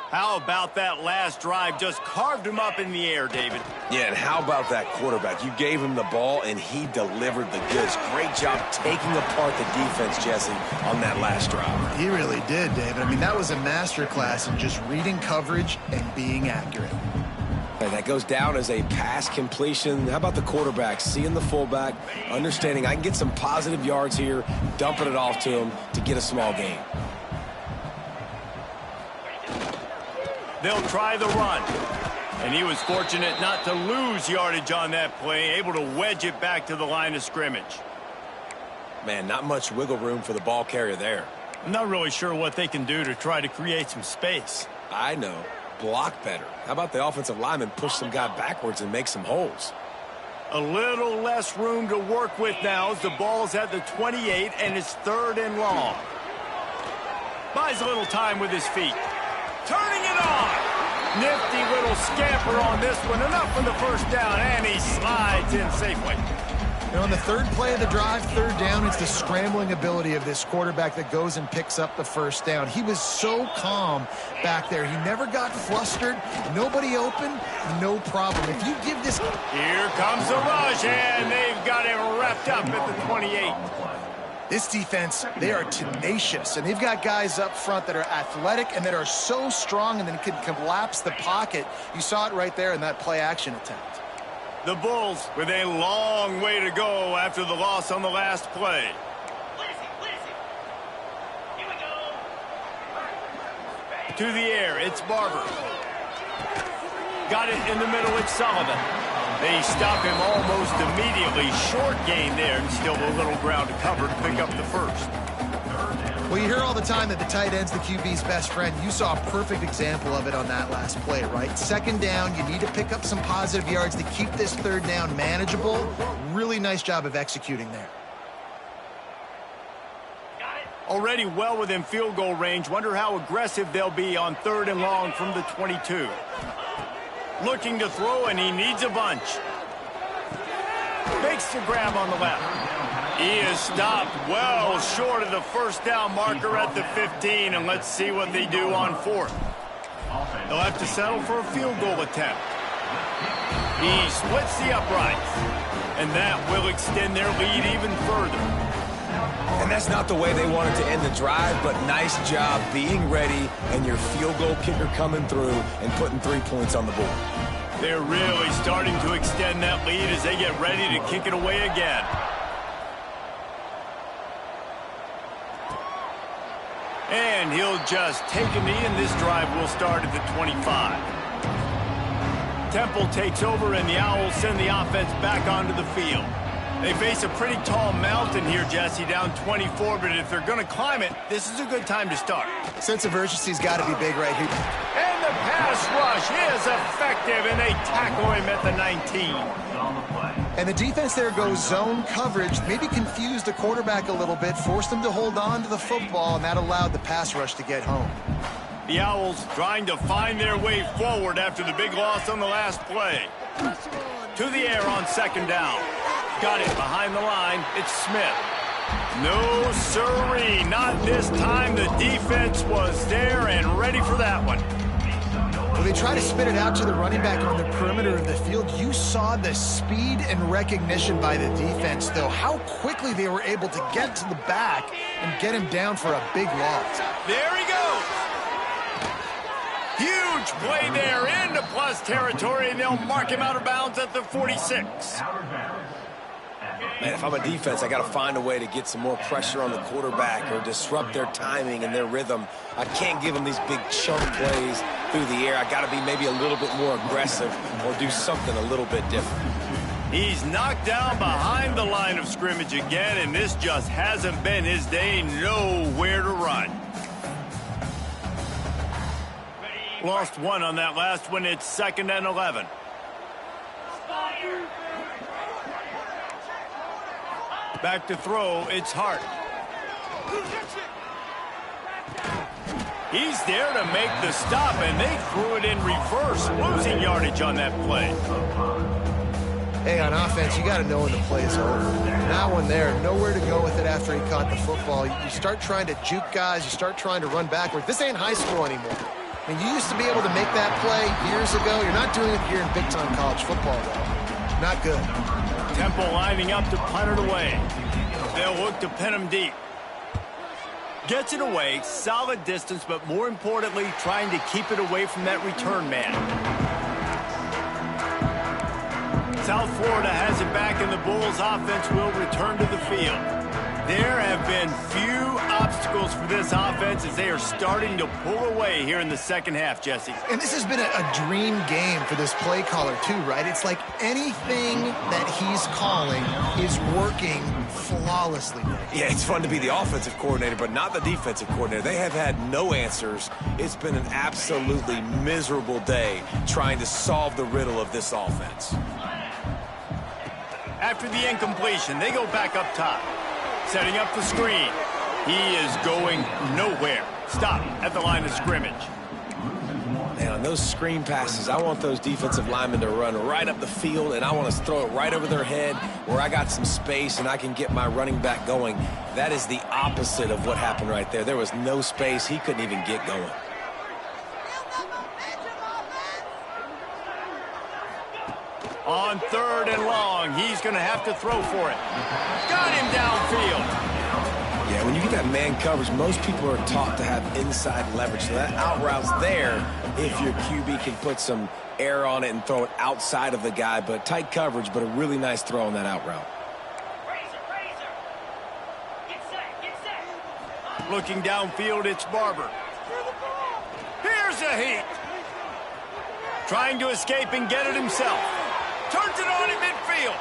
How about that last drive? Just carved him up in the air, David. Yeah, and how about that quarterback? You gave him the ball, and he delivered the goods. Great job taking apart the defense, Jesse, on that last drive. He really did, David. I mean, that was a masterclass in just reading coverage and being accurate. And that goes down as a pass completion. How about the quarterback seeing the fullback, understanding I can get some positive yards here, dumping it off to him to get a small gain. They'll try the run. And he was fortunate not to lose yardage on that play, able to wedge it back to the line of scrimmage. Man, not much wiggle room for the ball carrier there. I'm not really sure what they can do to try to create some space. I know. Block better. How about the offensive lineman push some guy backwards and make some holes? A little less room to work with now as the ball's at the 28 and it's 3rd and long. Buys a little time with his feet. Turning it on. Nifty little scamper on this one. Enough for the first down, and he slides in safely. And on the third play of the drive, 3rd down, it's the scrambling ability of this quarterback that goes and picks up the first down. He was so calm back there. He never got flustered. Nobody open, no problem. If you give this... Here comes the rush, and they've got him wrapped up at the 28. This defense, they are tenacious, and they've got guys up front that are athletic and that are so strong and then can collapse the pocket. You saw it right there in that play-action attempt. The Bulls with a long way to go after the loss on the last play. To the air, it's Barber. Got it in the middle, it's Sullivan. They stop him almost immediately. Short gain there, and still a little ground to cover to pick up the first. Well, you hear all the time that the tight end's the QB's best friend. You saw a perfect example of it on that last play, right? 2nd down, you need to pick up some positive yards to keep this 3rd down manageable. Really nice job of executing there. Already well within field goal range. Wonder how aggressive they'll be on 3rd and long from the 22. Looking to throw, and he needs a bunch. Makes the grab on the left. He is stopped well short of the first down marker at the 15, and let's see what they do on 4th. They'll have to settle for a field goal attempt. He splits the uprights, and that will extend their lead even further. And that's not the way they wanted to end the drive, but nice job being ready and your field goal kicker coming through and putting 3 points on the board. They're really starting to extend that lead as they get ready to kick it away again. And he'll just take a knee, and this drive will start at the 25. Temple takes over, and the Owls send the offense back onto the field. They face a pretty tall mountain here, Jesse, down 24, but if they're going to climb it, this is a good time to start. Sense of urgency's got to be big right here. And the pass rush is effective, and they tackle him at the 19. And the defense there goes zone coverage, maybe confused the quarterback a little bit, forced him to hold on to the football, and that allowed the pass rush to get home. The Owls trying to find their way forward after the big loss on the last play. To the air on second down. Got it behind the line. It's Smith. No siree, not this time. The defense was there and ready for that one. Well, they try to spit it out to the running back on the perimeter of the field. You saw the speed and recognition by the defense, though, how quickly they were able to get to the back and get him down for a big loss. There he goes. Huge play there into plus territory, and they'll mark him out of bounds at the 46. Man, if I'm a defense, I got to find a way to get some more pressure on the quarterback or disrupt their timing and their rhythm. I can't give them these big chunk plays through the air. I got to be maybe a little bit more aggressive or do something a little bit different. He's knocked down behind the line of scrimmage again, and this just hasn't been his day. Nowhere to run. Lost one on that last one. It's 2nd and 11. Back to throw, it's Hart. He's there to make the stop, and they threw it in reverse, losing yardage on that play. Hey, on offense, you got to know when the play is over. That one there, nowhere to go with it after he caught the football. You start trying to juke guys, you start trying to run backwards. This ain't high school anymore. I mean, you used to be able to make that play years ago. You're not doing it here in big-time college football, though. Not good. Temple lining up to punt it away. They'll look to pin him deep. Gets it away, solid distance, but more importantly, trying to keep it away from that return man. South Florida has it back, and the Bulls offense will return to the field. There have been few obstacles for this offense as they are starting to pull away here in the second half, Jesse. And this has been a dream game for this play caller, too, right? It's like anything that he's calling is working flawlessly. Yeah, it's fun to be the offensive coordinator, but not the defensive coordinator. They have had no answers. It's been an absolutely miserable day trying to solve the riddle of this offense. After the incompletion, they go back up top. Setting up the screen. He is going nowhere. Stop at the line of scrimmage. And on those screen passes, I want those defensive linemen to run right up the field, and I want to throw it right over their head where I got some space and I can get my running back going. That is the opposite of what happened right there. There was no space. He couldn't even get going. On 3rd and long, he's going to have to throw for it. Got him downfield. Yeah, when you get that man coverage, most people are taught to have inside leverage. So that out route's there if your QB can put some air on it and throw it outside of the guy. But tight coverage, but a really nice throw on that out route. Looking downfield, it's Barber. Here's a heat. Trying to escape and get it himself. Turns it on in midfield.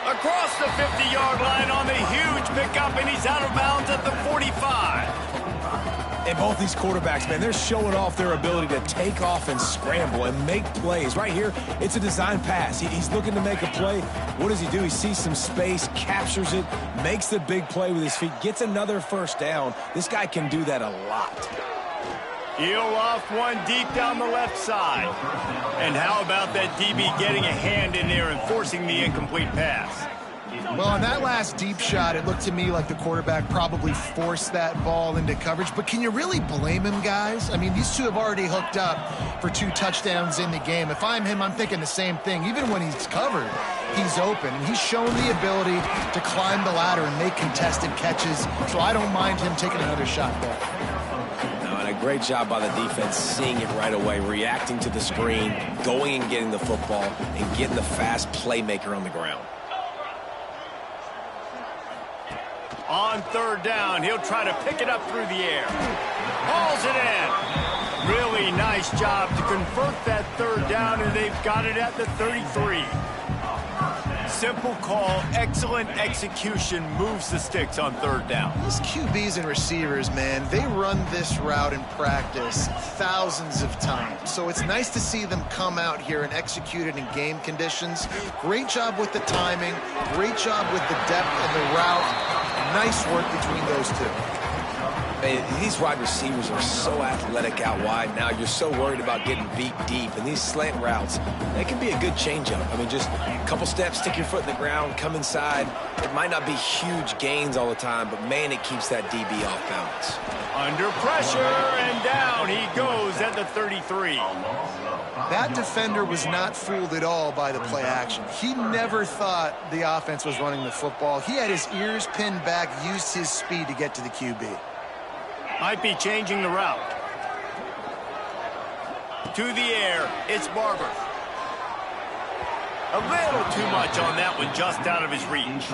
Across the 50-yard line on the huge pickup, and he's out of bounds at the 45. And both these quarterbacks, man, they're showing off their ability to take off and scramble and make plays. Right here, it's a design pass. He's looking to make a play. What does he do? He sees some space, captures it, makes the big play with his feet, gets another first down. This guy can do that a lot. He'll off one deep down the left side. And how about that DB getting a hand in there and forcing the incomplete pass? Well, on that last deep shot, it looked to me like the quarterback probably forced that ball into coverage. But can you really blame him, guys? I mean, these two have already hooked up for 2 touchdowns in the game. If I'm him, I'm thinking the same thing. Even when he's covered, he's open. And he's shown the ability to climb the ladder and make contested catches. So I don't mind him taking another shot there. A great job by the defense, seeing it right away, reacting to the screen, going and getting the football, and getting the fast playmaker on the ground. On 3rd down, he'll try to pick it up through the air. Hauls it in. Really nice job to convert that 3rd down, and they've got it at the 33. Simple call, excellent execution, moves the sticks on 3rd down. These QBs and receivers, man, they run this route in practice thousands of times. So it's nice to see them come out here and execute it in game conditions. Great job with the timing, great job with the depth and the route. Nice work between those two. Man, these wide receivers are so athletic out wide now. You're so worried about getting beat deep. And these slant routes, they can be a good changeup. I mean, just a couple steps, stick your foot in the ground, come inside. It might not be huge gains all the time, but, man, it keeps that DB off balance. Under pressure, and down he goes at the 33. That defender was not fooled at all by the play action. He never thought the offense was running the football. He had his ears pinned back, used his speed to get to the QB. Might be changing the route. To the air, it's Barber. A little too much on that one, just out of his reach.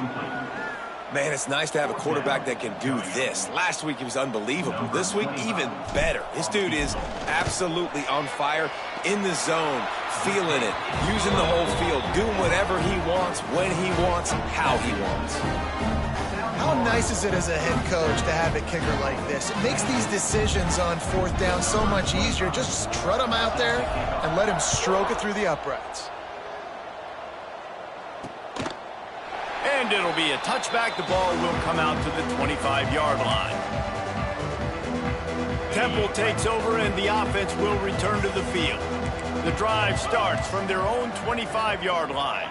Man, it's nice to have a quarterback that can do this. Last week, he was unbelievable. This week, even better. This dude is absolutely on fire, in the zone, feeling it, using the whole field, doing whatever he wants, when he wants, how he wants. How nice is it as a head coach to have a kicker like this? It makes these decisions on fourth down so much easier. Just strut him out there and let him stroke it through the uprights. And it'll be a touchback. The ball will come out to the 25-yard line. Temple takes over and the offense will return to the field. The drive starts from their own 25-yard line.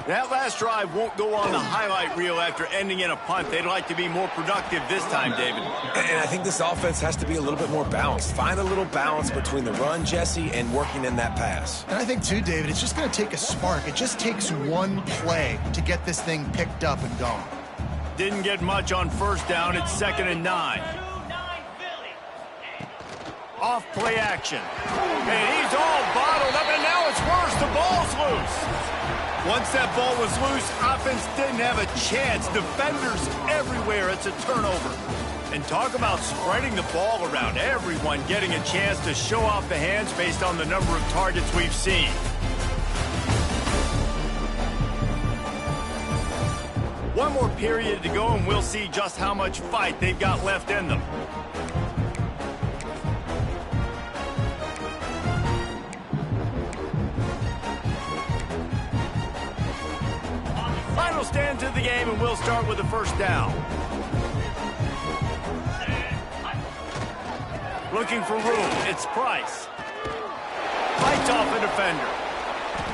That last drive won't go on the highlight reel after ending in a punt. They'd like to be more productive this time, David. And I think this offense has to be a little bit more balanced. Find a little balance between the run, Jesse, and working in that pass. And I think, too, David, it's just going to take a spark. It just takes one play to get this thing picked up and going. Didn't get much on first down. It's 2nd and 9. Off play action. And he's all bottled up, and now it's worse. The ball's loose. Once that ball was loose, offense didn't have a chance. Defenders everywhere. It's a turnover. And talk about spreading the ball around. Everyone getting a chance to show off the hands based on the number of targets we've seen. One more period to go, and we'll see just how much fight they've got left in them. Final stands of the game, and we'll start with the first down. Looking for room. It's Price. Fights off a defender.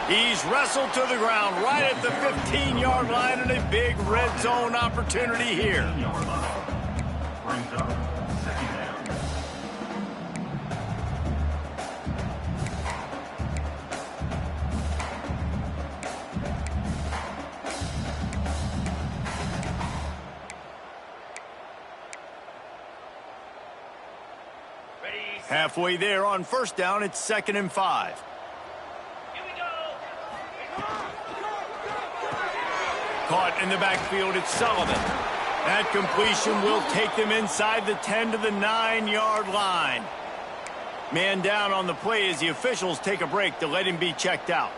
He's wrestled to the ground right at the 15-yard line, and a big red zone opportunity here. Brings up 2nd down. Halfway there on first down, it's 2nd and 5. Caught in the backfield, it's Sullivan. That completion will take them inside the 10 to the 9-yard line. Man down on the play as the officials take a break to let him be checked out.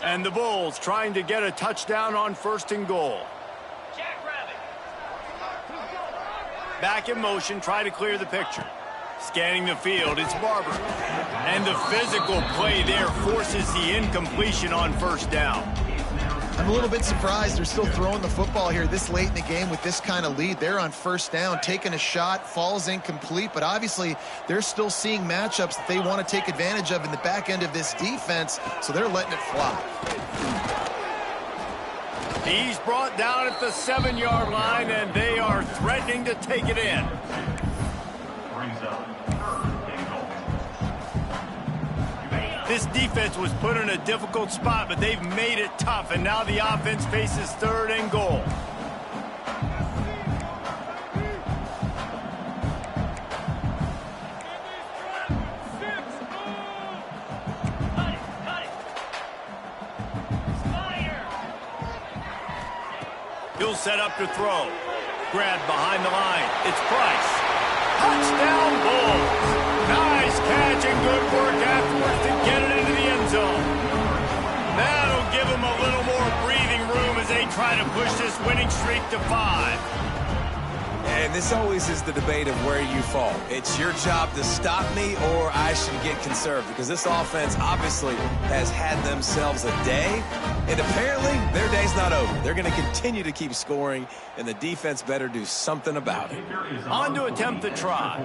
And the Bulls trying to get a touchdown on 1st and goal. Back in motion, try to clear the picture. Scanning the field, it's Barber. And the physical play there forces the incompletion on first down. I'm a little bit surprised they're still throwing the football here this late in the game with this kind of lead. They're on first down, taking a shot, falls incomplete, but obviously they're still seeing matchups that they want to take advantage of in the back end of this defense, so they're letting it fly. He's brought down at the 7-yard line, and they are threatening to take it in. Brings up 3rd and goal. This defense was put in a difficult spot, but they've made it tough, and now the offense faces 3rd and goal. He'll set up to throw. Grabbed behind the line. It's Price. Touchdown Bulls. Nice catch and good work afterwards to get it into the end zone. That'll give them a little more breathing room as they try to push this winning streak to 5. And this always is the debate of where you fall. It's your job to stop me or I should get conserved, because this offense obviously has had themselves a day, and apparently their day's not over. They're going to continue to keep scoring, and the defense better do something about it. On to attempt the try.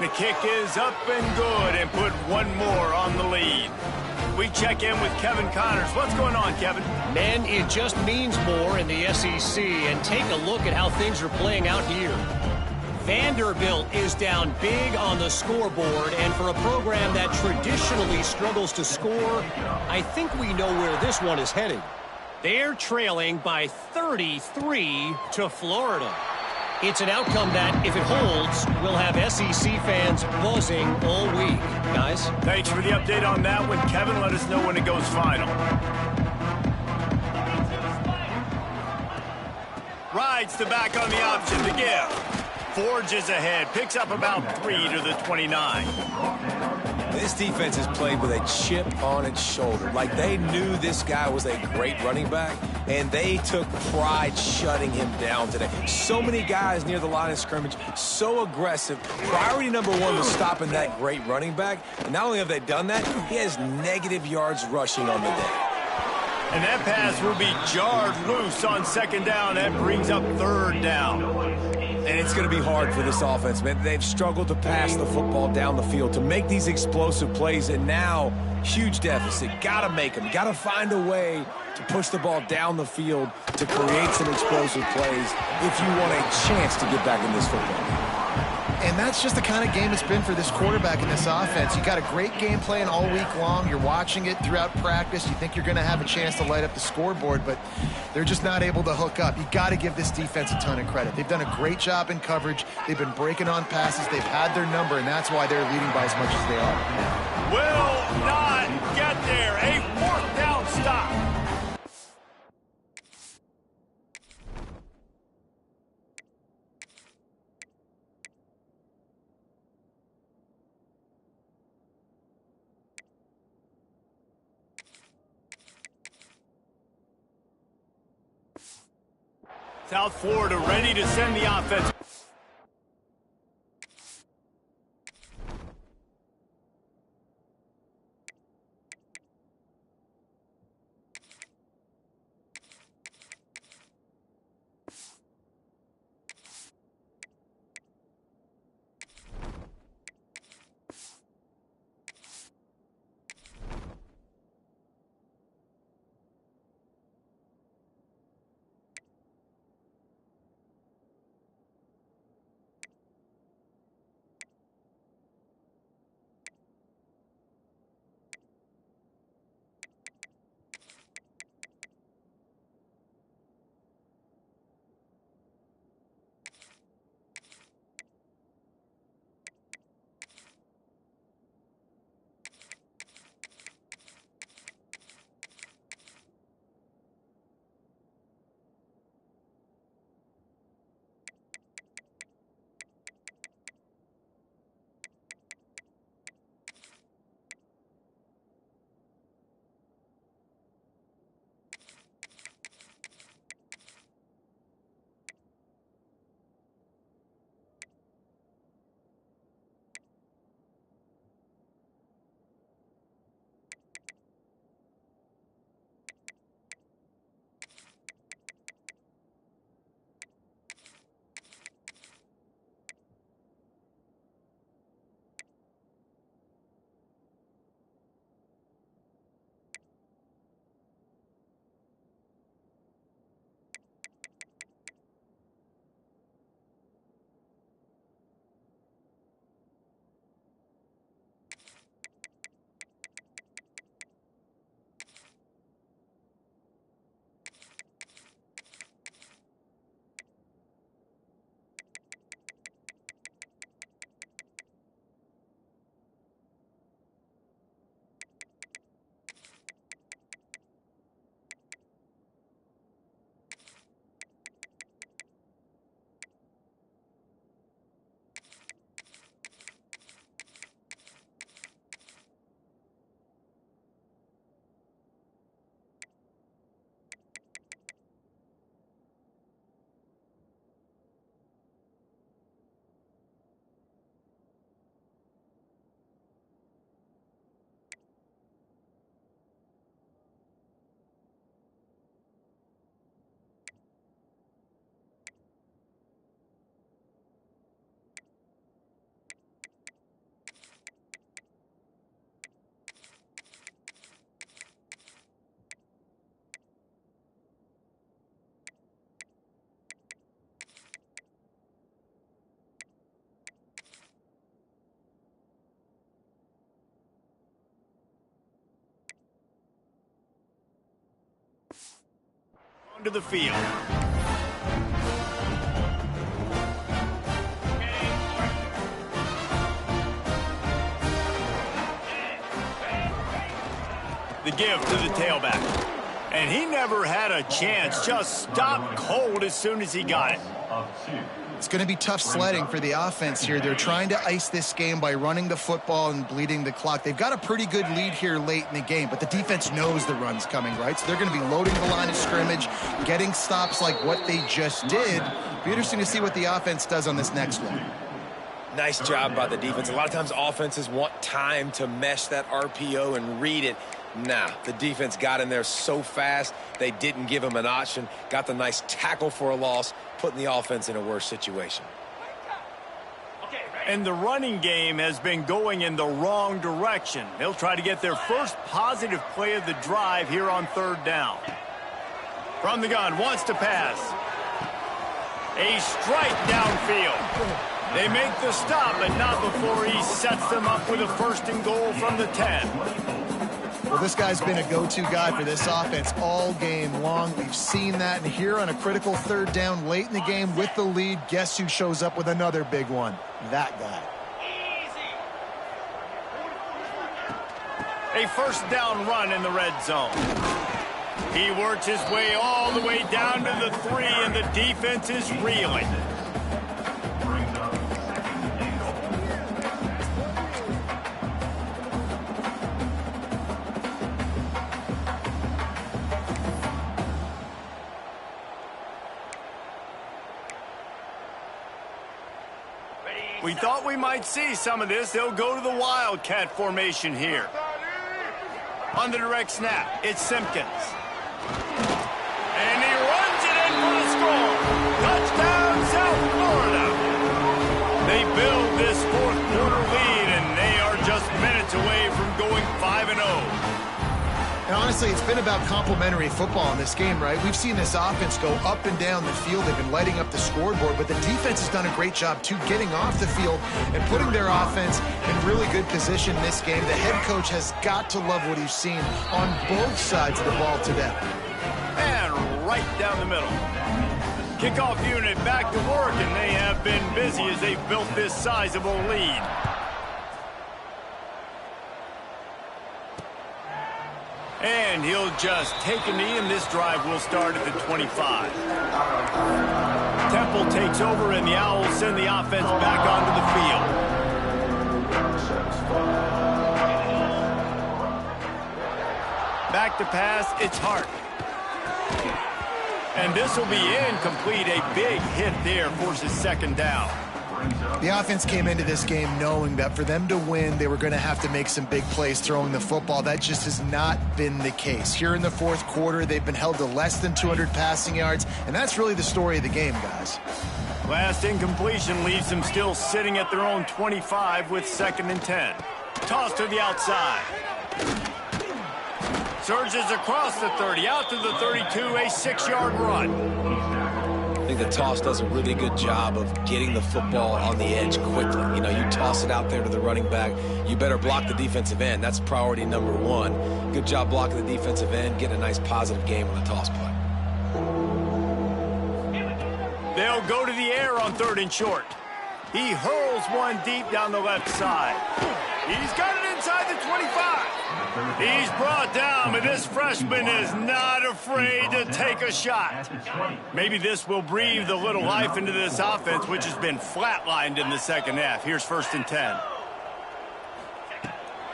The kick is up and good, and put one more on the lead. We check in with Kevin Connors. What's going on, Kevin? Men, it just means more in the SEC, and take a look at how things are playing out here. Vanderbilt is down big on the scoreboard, and for a program that traditionally struggles to score, I think we know where this one is headed. They're trailing by 33 to Florida. It's an outcome that, if it holds, will have SEC fans buzzing all week. Guys? Thanks for the update on that one, Kevin. Let us know when it goes final. Rides the back on the option to give. Forges ahead. Picks up about 3 to the 29. This defense is played with a chip on its shoulder. Like, they knew this guy was a great running back, and they took pride shutting him down today. So many guys near the line of scrimmage, so aggressive. Priority number one was stopping that great running back. And not only have they done that, he has negative yards rushing on the day. And that pass will be jarred loose on second down. That brings up third down. And it's going to be hard for this offense, man. They've struggled to pass the football down the field, to make these explosive plays, and now huge deficit. Got to make them. Got to find a way to push the ball down the field to create some explosive plays if you want a chance to get back in this football game. And that's just the kind of game it's been for this quarterback in this offense. You got a great game plan all week long. You're watching it throughout practice. You think you're going to have a chance to light up the scoreboard, but they're just not able to hook up. You got to give this defense a ton of credit. They've done a great job in coverage. They've been breaking on passes. They've had their number, and that's why they're leading by as much as they are. Will not get there. A fourth down stop. South Florida ready to send the offense. to the field. The give to the tailback. And he never had a chance. Just stopped cold as soon as he got it. It's going to be tough sledding for the offense here. They're trying to ice this game by running the football and bleeding the clock. They've got a pretty good lead here late in the game, but the defense knows the run's coming, right? So they're going to be loading the line of scrimmage, getting stops like what they just did. Be interesting to see what the offense does on this next one. Nice job by the defense. A lot of times offenses want time to mesh that RPO and read it. Nah, the defense got in there so fast, they didn't give him an option. Got the nice tackle for a loss, putting the offense in a worse situation. And the running game has been going in the wrong direction. They'll try to get their first positive play of the drive here on 3rd down. From the gun, wants to pass. A strike downfield. They make the stop, but not before he sets them up with a 1st and goal from the 10. Well, this guy's been a go-to guy for this offense all game long. We've seen that, and here on a critical 3rd down late in the game with the lead, guess who shows up with another big one? That guy. A 1st down run in the red zone. He works his way all the way down to the 3, and the defense is reeling. We thought we might see some of this. They'll go to the Wildcat formation here. On the direct snap, it's Simpkins. And he runs it in for the score. Touchdown, South Florida. They build this 4th quarter lead, and they are just minutes away from going 5-0. And honestly, it's been about complementary football in this game, right? We've seen this offense go up and down the field. They've been lighting up the scoreboard, but the defense has done a great job, too, getting off the field and putting their offense in really good position in this game. The head coach has got to love what he's seen on both sides of the ball today. And right down the middle. Kickoff unit back to work, and they have been busy as they've built this sizable lead. And he'll just take a knee, and this drive will start at the 25. Temple takes over, and the Owls send the offense back onto the field. Back to pass, it's Hart. And this will be incomplete. A big hit there forces 2nd down. The offense came into this game knowing that for them to win, they were going to have to make some big plays throwing the football. That just has not been the case. Here in the 4th quarter, they've been held to less than 200 passing yards, and that's really the story of the game, guys. Last incompletion leaves them still sitting at their own 25 with 2nd and 10. Toss to the outside. Surges across the 30, out to the 32, a 6-yard run. I think the toss does a really good job of getting the football on the edge quickly. You know, you toss it out there to the running back, you better block the defensive end. That's priority number 1. Good job blocking the defensive end, getting a nice positive game on the toss play. They'll go to the air on 3rd and short. He hurls one deep down the left side. He's got it inside the 25. He's brought down, but this freshman is not afraid to take a shot. Maybe this will breathe a little life into this offense, which has been flatlined in the 2nd half. Here's 1st and 10.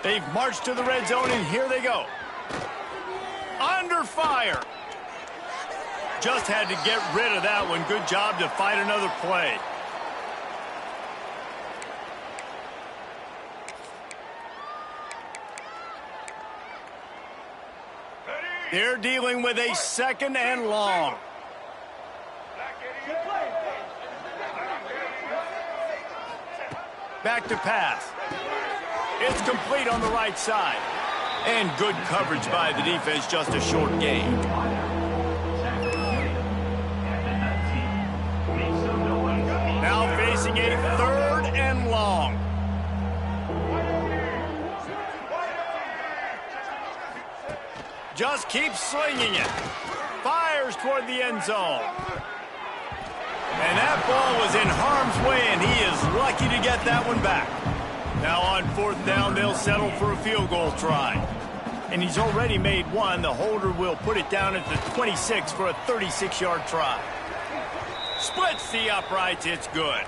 They've marched to the red zone, and here they go. Under fire. Just had to get rid of that one. Good job to find another play. They're dealing with a 2nd and long. Back to pass. It's complete on the right side. And good coverage by the defense, just a short gain. Now facing a 3rd and long. Just keep slinging it. Fires fires toward the end zone. And that ball was in harm's way, and he is lucky to get that one back. Now on 4th down, they'll settle for a field goal try. And he's already made one. The holder will put it down at the 26 for a 36-yard try. Splits the uprights. It's good.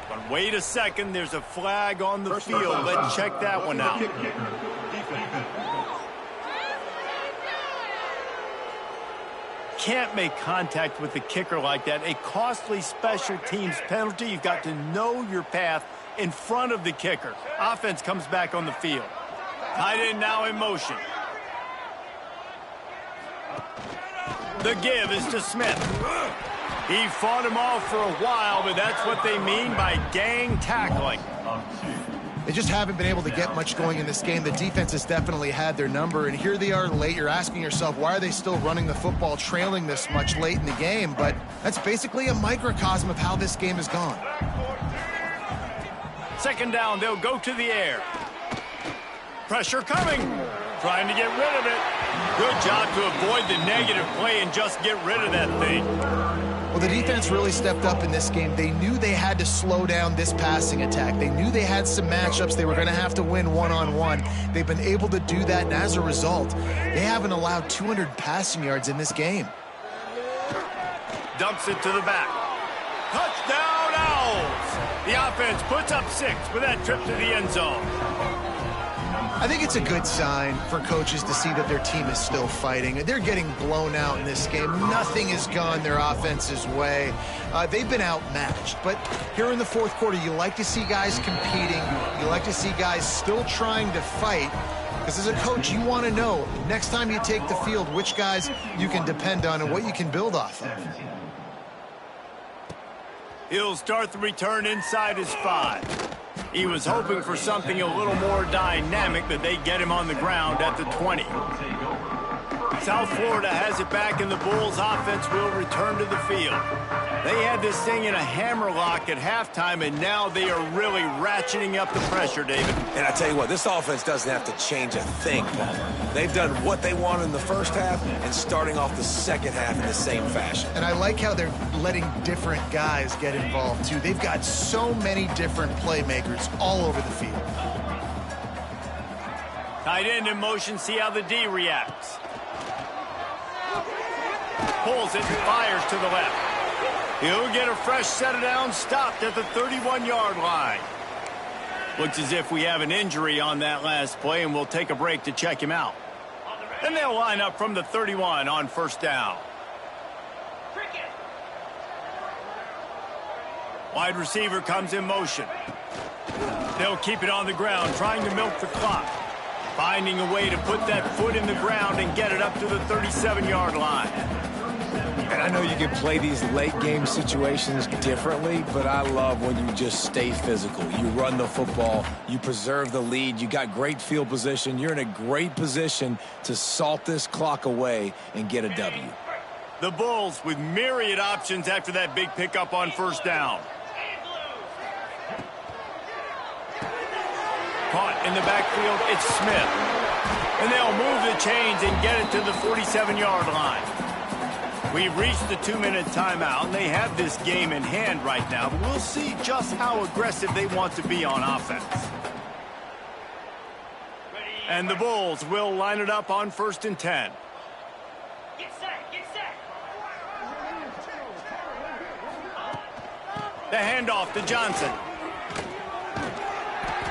But wait a second. There's a flag on the field. Let's check that one out. Can't make contact with the kicker like that. A costly special teams penalty. You've got to know your path in front of the kicker. Offense comes back on the field. Tight end now in motion. The give is to Smith. He fought him off for a while, but that's what they mean by gang tackling. They just haven't been able to get much going in this game. The defense has definitely had their number, and here they are late. You're asking yourself, why are they still running the football, trailing this much late in the game? But that's basically a microcosm of how this game has gone. 2nd down, they'll go to the air. Pressure coming. Trying to get rid of it. Good job to avoid the negative play and just get rid of that thing. Well, the defense really stepped up in this game. They knew they had to slow down this passing attack. They knew they had some matchups they were going to have to win one-on-one. They've been able to do that, and as a result, they haven't allowed 200 passing yards in this game. Dumps it to the back. Touchdown, Owls! The offense puts up 6 with that trip to the end zone. I think it's a good sign for coaches to see that their team is still fighting. They're getting blown out in this game. Nothing has gone their offense's way. They've been outmatched. But here in the 4th quarter, you like to see guys competing. You like to see guys still trying to fight. Because as a coach, you want to know, next time you take the field, which guys you can depend on and what you can build off of. He'll start the return inside his 5. He was hoping for something a little more dynamic, but they get him on the ground at the 20. South Florida has it back, and the Bulls offense will return to the field. They had this thing in a hammerlock at halftime, and now they are really ratcheting up the pressure, David. And I tell you what, this offense doesn't have to change a thing, Palmer. They've done what they wanted in the first half and starting off the second half in the same fashion. And I like how they're letting different guys get involved, too. They've got so many different playmakers all over the field. Tight end in motion, see how the D reacts. Pulls it and fires to the left. He'll get a fresh set of downs, stopped at the 31-yard line. Looks as if we have an injury on that last play, and we'll take a break to check him out. And they'll line up from the 31 on 1st down. Wide receiver comes in motion. They'll keep it on the ground, trying to milk the clock. Finding a way to put that foot in the ground and get it up to the 37-yard line. And I know you can play these late-game situations differently, but I love when you just stay physical. You run the football, you preserve the lead, you got great field position, you're in a great position to salt this clock away and get a W. The Bulls with myriad options after that big pickup on 1st down. Caught in the backfield, it's Smith. And they'll move the chains and get it to the 47-yard line. We've reached the 2-minute timeout, and they have this game in hand right now, but we'll see just how aggressive they want to be on offense. And the Bulls will line it up on 1st and 10. Get set, get set. The handoff to Johnson.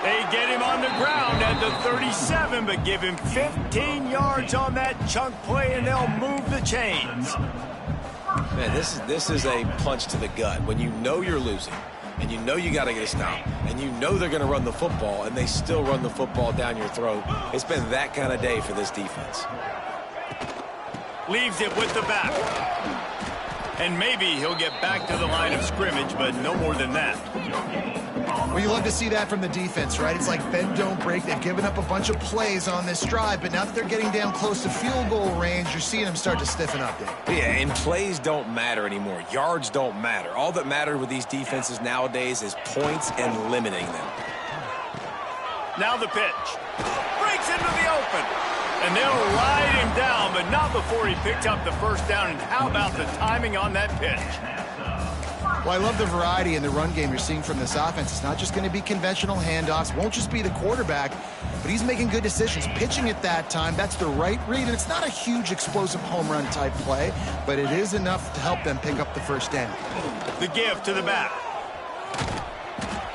They get him on the ground at the 37, but give him 15 yards on that chunk play, and they'll move the chains. Man, this is a punch to the gut. When you know you're losing, and you know you got to get a stop, and you know they're going to run the football, and they still run the football down your throat. It's been that kind of day for this defense. Leaves it with the back. And maybe he'll get back to the line of scrimmage, but no more than that. Well, you love to see that from the defense, right? It's like bend, don't break. They've given up a bunch of plays on this drive, but now that they're getting down close to field goal range, you're seeing them start to stiffen up there. Yeah, and plays don't matter anymore. Yards don't matter. All that matters with these defenses nowadays is points and limiting them. Now the pitch. Breaks into the open. And they'll ride him down, but not before he picked up the first down. And how about the timing on that pitch? Well, I love the variety in the run game you're seeing from this offense. It's not just going to be conventional handoffs. Won't just be the quarterback, but he's making good decisions. Pitching at that time, that's the right read. And it's not a huge explosive home run type play, but it is enough to help them pick up the first down. The give to the back.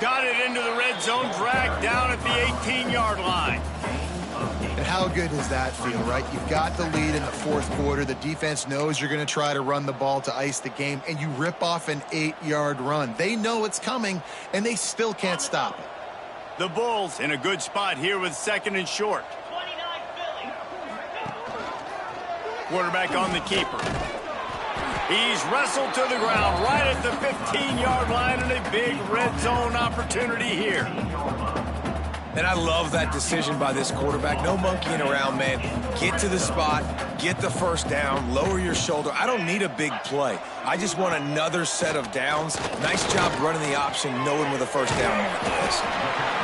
Got it into the red zone, dragged down at the 18-yard line. And how good does that feel, right? You've got the lead in the fourth quarter. The defense knows you're going to try to run the ball to ice the game, and you rip off an 8-yard run. They know it's coming, and they still can't stop it. The Bulls in a good spot here with second and short. Quarterback on the keeper. He's wrestled to the ground right at the 15-yard line, and a big red zone opportunity here. And I love that decision by this quarterback. No monkeying around, man. Get to the spot, get the first down, lower your shoulder. I don't need a big play. I just want another set of downs. Nice job running the option, knowing where the first down mark is.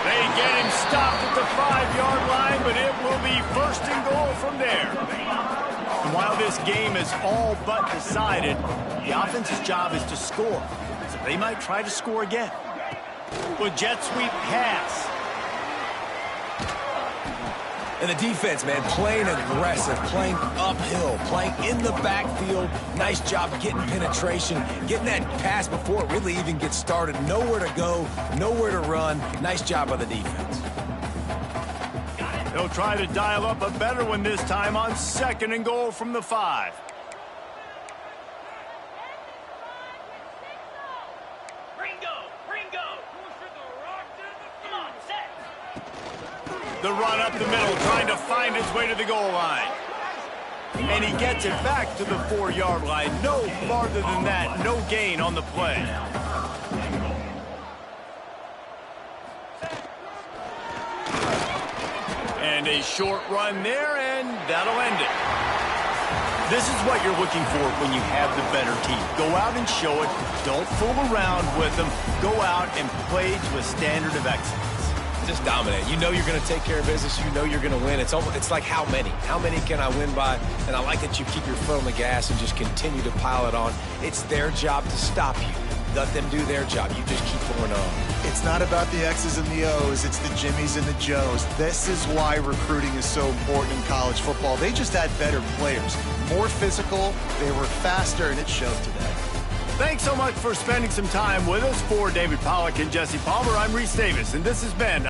They get him stopped at the 5-yard line, but it will be first and goal from there. And while this game is all but decided, the offense's job is to score. So they might try to score again. With jet sweep pass. And the defense, man, playing aggressive, playing uphill, playing in the backfield. Nice job getting penetration, getting that pass before it really even gets started. Nowhere to go, nowhere to run. Nice job by the defense. They'll try to dial up a better one this time on second and goal from the 5. The run up the middle, trying to find his way to the goal line. And he gets it back to the 4-yard line. No farther than that. No gain on the play. And a short run there, and that'll end it. This is what you're looking for when you have the better team. Go out and show it. Don't fool around with them. Go out and play to a standard of excellence. Just dominate. You know you're going to take care of business. You know you're going to win. It's like how many? How many can I win by? And I like that you keep your foot on the gas and just continue to pile it on. It's their job to stop you. Let them do their job. You just keep going on. It's not about the X's and the O's. It's the Jimmies and the Joes. This is why recruiting is so important in college football. They just had better players. More physical. They were faster, and it shows today. Thanks so much for spending some time with us. For David Pollack and Jesse Palmer, I'm Reese Davis, and this has been